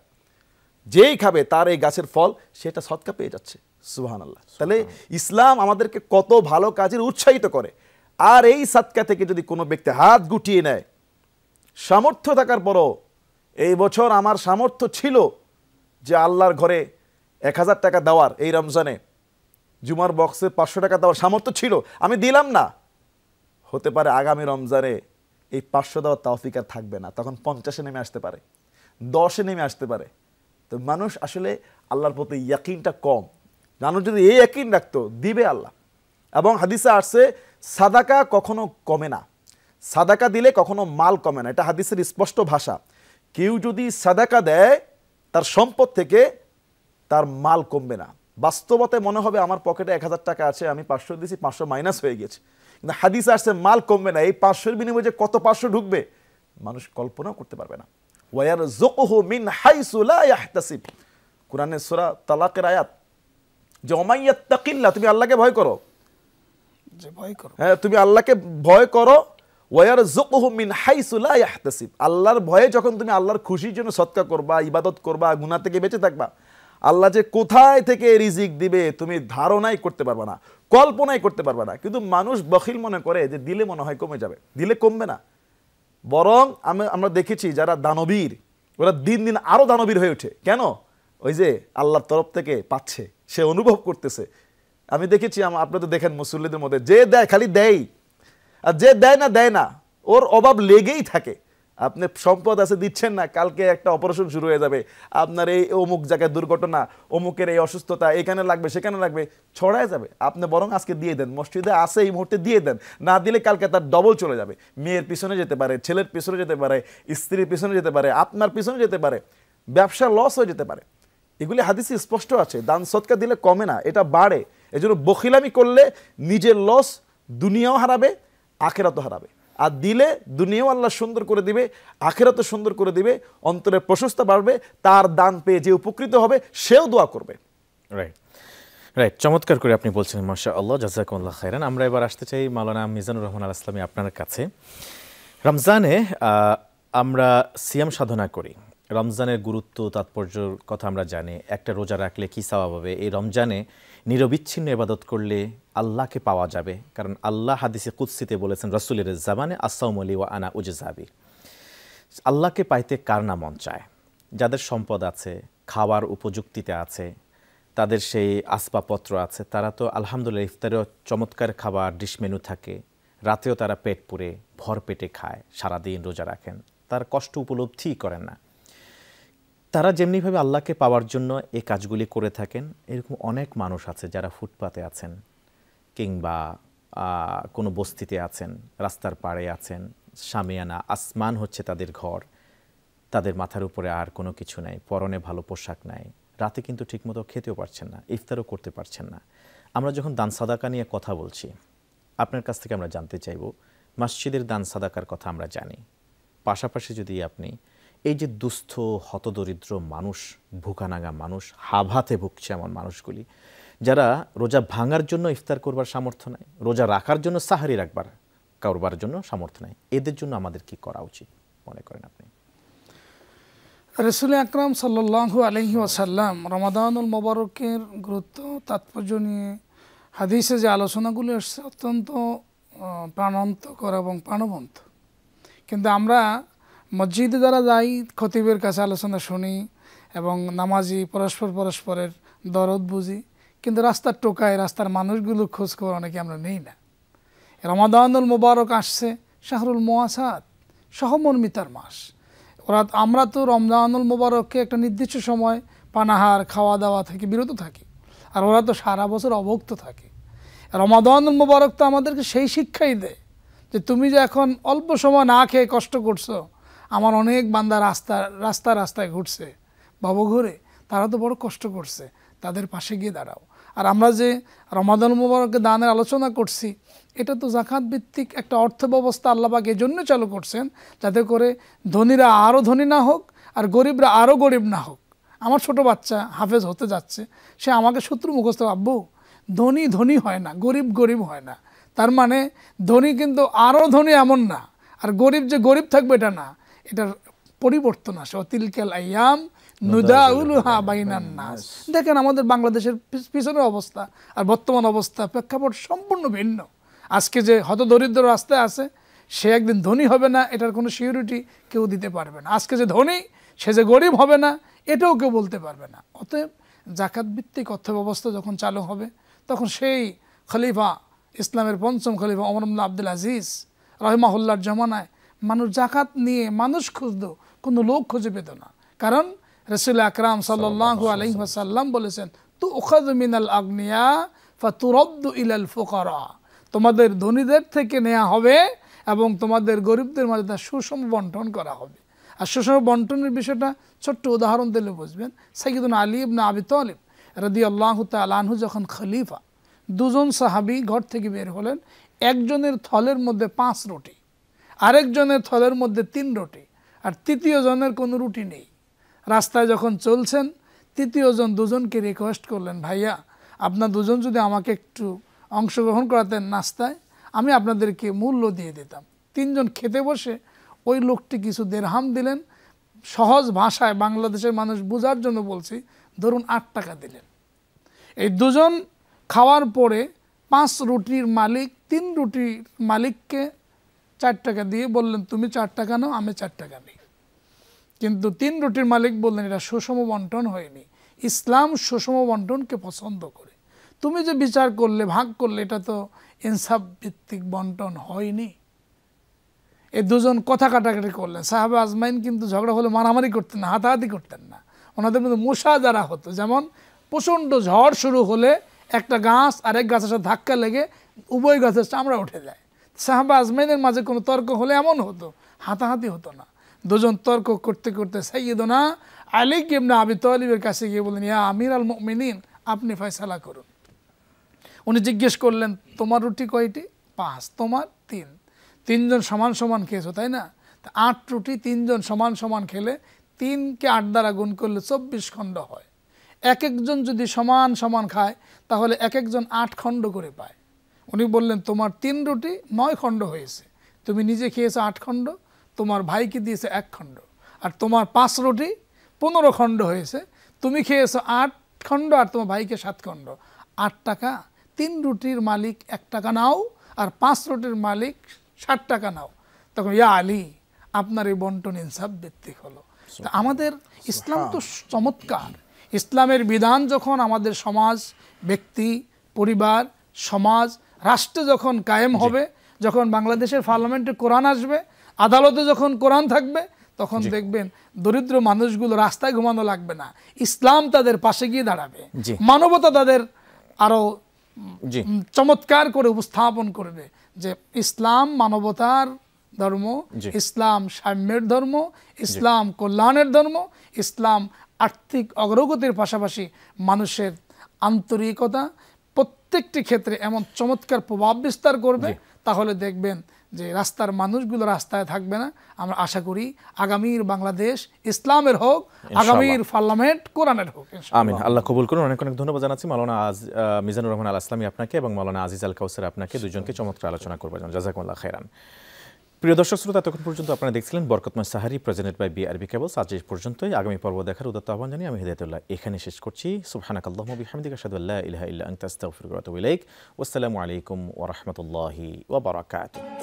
যেই খাবে তার এই গাছের ফল সেটা সদকা পেয়ে যাচ্ছে। সুবহানাল্লাহ। তাহলে ইসলাম আমাদেরকে কত ভালো কাজের উৎসাহিত করে। আর এই সদকা থেকে যদি কোনো ব্যক্তি হাত গুটিয়ে নেয়, সামর্থ্য থাকার পরও, এই বছর আমার সামর্থ্য ছিল যে আল্লাহর ঘরে 1000 টাকা দেওয়ার, এই রমজানে জুমার বক্সে 500 টাকা দেওয়ার সামর্থ্য ছিল, আমি দিলাম না, হতে পারে আগামী রমজানে এই 500 দেওয়ার তৌফিক আর থাকবে না, তখন 50-এ নেমে আসতে পারে, 10-এ নেমে আসতে পারে। তো মানুষ আসলে আল্লাহর প্রতি ইয়াকিনটা কম। মানুষ যদি এই ইয়াকিন রাখতো, দিবে আল্লাহ। এবং হাদিসে আসছে সাদাকা কখনো কমে না, সাদাকা দিলে কখনো মাল কমে না, এটা হাদিসের স্পষ্ট ভাষা। কেউ যদি সাদাকা দেয় তার সম্পদ থেকে, তার মাল কমবে না। বাস্তবতে মনে হবে আমার পকেটে 1000 টাকা আছে, আমি 500 দিয়েছি, 500 মাইনাস হয়ে গেছে, কিন্তু হাদিসে আসছে মাল কমবে না। এই 500-এর বিনিময়ে যে কত 500 ঢুকবে মানুষ কল্পনাও করতে পারবে না। ওয়ারযুকহু মিন হাইসু লা ইয়াহতাসিব, কুরআনের সূরা তালাকের আয়াত, যে ওমাইয়াত্তাকিল্লাহ, তুমি আল্লাহকে ভয় করো, যে ভয় করো, হ্যাঁ তুমি আল্লাহকে ভয় করো, ওয়ারযুকহু মিন হাইসু লা ইয়াহতাসিব, আল্লাহর ভয়ে যখন তুমি আল্লাহর খুশির জন্য সদকা করবা, ইবাদত করবা, গুনাহ থেকে বেঁচে থাকবা, আল্লাহ যে কোথায় থেকে রিজিক দিবে তুমি ধারণাই করতে পারবা না, কল্পনাই করতে পারবা না। কিন্তু মানুষ বখিল মনে করে যে দিলে মনে হয় কমে যাবে, দিলে কমবে না। বরং আমরা দেখেছি যারা দানবীর, ওরা দিন দিন আরো দানবীর হয়ে ওঠে। কেন? ওই যে আল্লাহর তরফ থেকে পাচ্ছে, সে অনুভব করতেছে। আমি দেখেছি, আপনি তো দেখেন মুসল্লিদের মধ্যে, যে দেয় খালি দেয়, আর যে দেয় না ওর অভাব লেগেই থাকে। আপনি সম্পদ আছে দিচ্ছেন না, কালকে একটা অপারেশন শুরু হয়ে যাবে, আপনার এই অমুক জায়গায় দুর্ঘটনা, অমুকের এই অসুস্থতা, এখানে লাগবে সেখানে লাগবে, ছড়ায় যাবে। আপনি বরং আজকে দিয়ে দেন, মসজিদে আসে এই মুহূর্তে দিয়ে দেন, না দিলে কালকে তার ডবল চলে যাবে। মেয়ের পিছনে যেতে পারে, ছেলের পিছনে যেতে পারে, স্ত্রীর পিছনে যেতে পারে, আপনার পিছনে যেতে পারে, ব্যবসা লস হয়ে যেতে পারে। এগুলি হাদিসে স্পষ্ট আছে। দান সদকা দিলে কমে না, এটা বাড়ে। এজন্য বখিলামি করলে নিজের লস, দুনিয়াও হারাবে, আখিরাতও হারাবে। আর দিলে দুনিয়াও আল্লাহ সুন্দর করে দিবে, আখিরাতও সুন্দর করে দিবে, অন্তরের প্রশস্তা বাড়বে, তার দান পেয়ে যে উপকৃত হবে সেও দোয়া করবে। রাইট রাইট, চমৎকার করে আপনি বলছেন, মাশাআল্লাহ, জাযাকুমুল্লাহ খাইরান। আমরা এবার আসতে চাই মাওলানা মিজানুর রহমান আল ইসলামী আপনার কাছে। রমজানে আমরা সিয়াম সাধনা করি, রমজানের গুরুত্ব তাৎপর্যর কথা আমরা জানি। একটা রোজা রাখলে কী সওয়াব হবে, এই রমজানে নিরবিচ্ছিন্ন ইবাদত করলে আল্লাহকে পাওয়া যাবে। কারণ আল্লাহ হাদিসে কুদসিতে বলেছেন, রাসূলের জামানে আসসাউমু লি ওয়া আনা উজজাবি। আল্লাহকে পাইতে কার না মন চায়? যাদের সম্পদ আছে, খাওয়ার উপযুক্তিতে আছে, তাদের সেই আসবাবপত্র আছে, তারা তো আলহামদুলিল্লাহ ইফতারেও চমৎকার খাবার, ডিশ মেনু থাকে, রাতেও তারা পেট পুরে ভর পেটে খায়, সারাদিন রোজা রাখেন, তার কষ্ট উপলব্ধি করেন না। তারা যেমনিভাবে আল্লাহকে পাওয়ার জন্য এই কাজগুলি করে থাকেন, এরকম অনেক মানুষ আছে যারা ফুটপাতে আছেন, কিংবা কোনো বস্তিতে আছেন, রাস্তার পাড়ে আছেন, শামিয়ানা, আসমান হচ্ছে তাদের ঘর, তাদের মাথার উপরে আর কোনো কিছু নাই, পরনে ভালো পোশাক নাই, রাতে কিন্তু ঠিকমতো খেতেও পারছেন না, ইফতারও করতে পারছেন না। আমরা যখন দান সাদাকা নিয়ে কথা বলছি, আপনার কাছ থেকে আমরা জানতে চাইব, মসজিদের দান সাদাকার কথা আমরা জানি, পাশাপাশি যদি আপনি এই যে দুস্থ হতদরিদ্র মানুষ, ভুকানাগা মানুষ, হাভাতে ভুগছে এমন মানুষগুলি, যারা রোজা ভাঙার জন্য ইফতার করবার সামর্থ্য নাই, রোজা রাখার জন্য সাহারি করবার জন্য সামর্থ্য নাই, এদের জন্য আমাদের কি করা উচিত মনে করেন আপনি? রাসূল আকরাম সাল্লাল্লাহু আলাইহি ওয়াসাল্লাম রমাদানুল মোবারকের গুরুত্ব তাৎপর্য নিয়ে হাদিসে যে আলোচনাগুলো এসছে অত্যন্ত প্রাণান্তকর এবং প্রাণবন্ত। কিন্তু আমরা মসজিদে যারা যাই, খতিবের কাছে আলোচনা শুনি এবং নামাজি পরস্পরের দরদ বুঝি, কিন্তু রাস্তার টোকায় রাস্তার মানুষগুলো খোঁজ খবর অনেকে আমরা নেই না। রমাদানুল মোবারক আসছে, শাহরুল মুওয়াসাত, সহমর্মিতার মাস। আমরা তো রমজানুল মোবারককে একটা নির্দিষ্ট সময় পানাহার খাওয়া দাওয়া থেকে বিরত থাকি, আর ওরা তো সারা বছর অভুক্ত থাকে। রমাদানুল মোবারক তো আমাদেরকে সেই শিক্ষাই দেয় যে তুমি যে এখন অল্প সময় না খেয়ে কষ্ট করছো, আমার অনেক বান্দা রাস্তায় ঘুরছে, ভবঘুরে, তারা তো বড় কষ্ট করছে, তাদের পাশে গিয়ে দাঁড়াও। আর আমরা যে রমাদানুল মোবারকে দানের আলোচনা করছি, এটা তো জাকাত ভিত্তিক একটা অর্থ ব্যবস্থা আল্লাহ পাক এই জন্য চালু করছেন যাতে করে ধনীরা আরও ধনী না হোক আর গরিবরা আরও গরিব না হোক। আমার ছোট বাচ্চা হাফেজ হতে যাচ্ছে, সে আমাকে সূত্র মুখস্থ, আব্বু ধনী ধনী হয় না, গরিব গরিব হয় না। তার মানে ধনী কিন্তু আরও ধনী এমন না, আর গরিব যে গরিব থাকবে এটা না, এটার পরিবর্তন আসে। অতিলকাল আইয়াম নুদাউলুহা বাইনান নাস। দেখেন আমাদের বাংলাদেশের পিছনের অবস্থা আর বর্তমান অবস্থা, প্রেক্ষাপট সম্পূর্ণ ভিন্ন। আজকে যে হতদরিদ্র রাস্তায় আছে, সে একদিন ধনী হবে না, এটার কোনো সিউরিটি কেউ দিতে পারবে না। আজকে যে ধনী, সে যে গরিব হবে না, এটাও কেউ বলতে পারবে না। অতএব জাকাত ভিত্তিক অর্থ ব্যবস্থা যখন চালু হবে, তখন সেই খলিফা, ইসলামের পঞ্চম খলিফা ওমর ইবনে আব্দুল আজিজ রাহিমাহুল্লাহর জামানায় মানুষ জাকাত নিয়ে মানুষ খুঁজত, কোনো লোক খুঁজে পেত না। কারণ রাসূল আকরাম সাল্লাল্লাহু আলাইহি ওয়াসাল্লাম বলেছেন, তুখাযু মিনাল আগনিয়া ফাতুরাদ্দু ইলাল ফুকারা, তোমাদের ধনীদের থেকে নেওয়া হবে এবং তোমাদের গরিবদের মাঝে তা সুষম বন্টন করা হবে। আর সুষম বন্টনের বিষয়টা ছোট্ট উদাহরণ দিলে বুঝবেন। সাইয়্যিদুনা আলী ইবনে আবি তালিব রাদিয়াল্লাহু তাআলা আনহু যখন খলিফা, দুজন সাহাবী ঘর থেকে বের হলেন, একজনের থলের মধ্যে 5 রুটি, আরেকজনের থলের মধ্যে 3 রুটি, আর তৃতীয় জনের কোনো রুটি নেই। রাস্তায় যখন চলছেন, তৃতীয় জন দুজনকে রিকোয়েস্ট করলেন, ভাইয়া আপনার দুজন যদি আমাকে একটু অংশগ্রহণ করাতেন নাস্তায়, আমি আপনাদেরকে মূল্য দিয়ে দিতাম। 3 জন খেতে বসে ওই লোকটি কিছু দেরহাম দিলেন। সহজ ভাষায় বাংলাদেশের মানুষ বোঝার জন্য বলছি, ধরুন 8 টাকা দিলেন। এই দুজন খাওয়ার পরে 5 রুটির মালিক 3 রুটির মালিককে 4 টাকা দিয়ে বললেন, তুমি 4 টাকা নাও, আমি 4 টাকা নিই। কিন্তু 3 রুটির মালিক বললেন, এটা সুষম বন্টন হয়নি। ইসলাম সুষম বন্টনকে পছন্দ করে। তুমি যে বিচার করলে, ভাগ করলে, এটা তো ইনসাফ ভিত্তিক বন্টন হয়নি। এই দুজন কথা কাটাকাটি করলেন। সাহাবা আজমাইন কিন্তু ঝগড়া হলে মারামারি করতেন না, হাতাহাতি করতেন না, ওনাদের মধ্যে মুশাজারা হতো। যেমন প্রচণ্ড ঝড় শুরু হলে একটা গাছ আরেক গাছের সাথে ধাক্কা লেগে উভয় গাছের চামড়া উঠে যায়। সাহাবা আজমাইনের মাঝে কোনো তর্ক হলে এমন হতো, হাতাহাতি হতো না। দুজন তর্ক করতে করতে সাইয়্যিদুনা আলী ইবনে আবি তালিবের কাছে গিয়ে বললেন, ইয়া আমির আল মুমিনিন, আপনি ফয়সালা করুন। উনি জিজ্ঞেস করলেন, তোমার রুটি কয়টি? 5, তোমার 3। 3 জন সমান সমান খেয়েছো, তাই না? 8 রুটি 3 জন সমান সমান খেলে 3কে 8 দ্বারা গুণ করলে 24 খণ্ড হয়। এক একজন যদি সমান সমান খায়, তাহলে এক একজন 8 খণ্ড করে পায়। উনি বললেন, তোমার 3 রুটি 9 খণ্ড হয়েছে, তুমি নিজে খেয়েছো 8 খণ্ড, তোমার ভাইকে দিয়েছে 1 খণ্ড। আর তোমার 5 রুটি 15 খণ্ড হয়েছে, তুমি খেয়েছো 8 খণ্ড আর তোমার ভাইকে 7 খণ্ড। 8 টাকা। 3 রুটির মালিক 1 টাকা নাও, আর 5 রুটির মালিক 60 টাকা নাও। তখন ইয়া আলী, আপনার এই বন্টন ইনসাফ ভিত্তিক হলো। আমাদের ইসলাম তো চমৎকার। ইসলামের বিধান যখন আমাদের সমাজ, ব্যক্তি, পরিবার, সমাজ, রাষ্ট্রে যখন কায়েম হবে, যখন বাংলাদেশের পার্লামেন্টে কোরআন আসবে, আদালতে যখন কোরআন থাকবে, তখন দেখবেন দরিদ্র মানুষগুলো রাস্তায় ঘুমানো লাগবে না, ইসলাম তাদের পাশে গিয়ে দাঁড়াবে। মানবতা তাদের আরো চমৎকার করে উপস্থাপন করবে যে ইসলাম মানবতার ধর্ম, ইসলাম সাম্যের ধর্ম, ইসলাম কল্যাণের ধর্ম, ইসলাম আর্থিক অগ্রগতির পাশাপাশি মানুষের আন্তরিকতা প্রত্যেকটি ক্ষেত্রে এমন চমৎকার প্রভাব বিস্তার করবে। তাহলে দেখবেন যে রাস্তার মানুষগুলো রাস্তায় থাকবে না। আমরা আশা করি আগামীর বাংলাদেশ ইসলামের হোক, আগামীর পার্লামেন্ট কোরআনের হোক। আমিন। আল্লাহ কবুল করুন। অনেক অনেক ধন্যবাদ জানাচ্ছি মাওলানা মিজানুর রহমান আল আসলামী আপনাকে এবং মাওলানা আজিজ আল কাউসার আপনাকে, দুজনকে চমৎকার আলোচনা করবার জন্য জাযাকুমুল্লাহ খাইরান। প্রিয় দর্শক শ্রোতা, এতক্ষণ পর্যন্ত আপনারা দেখছিলেন বরকতময় সাহারি, প্রেজেন্টেড বাই বিআরবি কেবলস। আজ এই পর্যন্তই। আগামী পর্ব দেখার উদাত্ত আহ্বান জানিয়ে আমি হিদায়াতুল্লাহ এখানে শেষ করছি। সুবহানাকাল্লাহুম্মা বিহামদিকা আশহাদু আল্লা ইলাহা ইল্লা আনতা আস্তাগফিরুকা ওয়া আতুবু ইলাইক। ওয়াসসালামু আলাইকুম ওয়া রাহমাতুল্লাহি ওয়া বারাকাতুহু।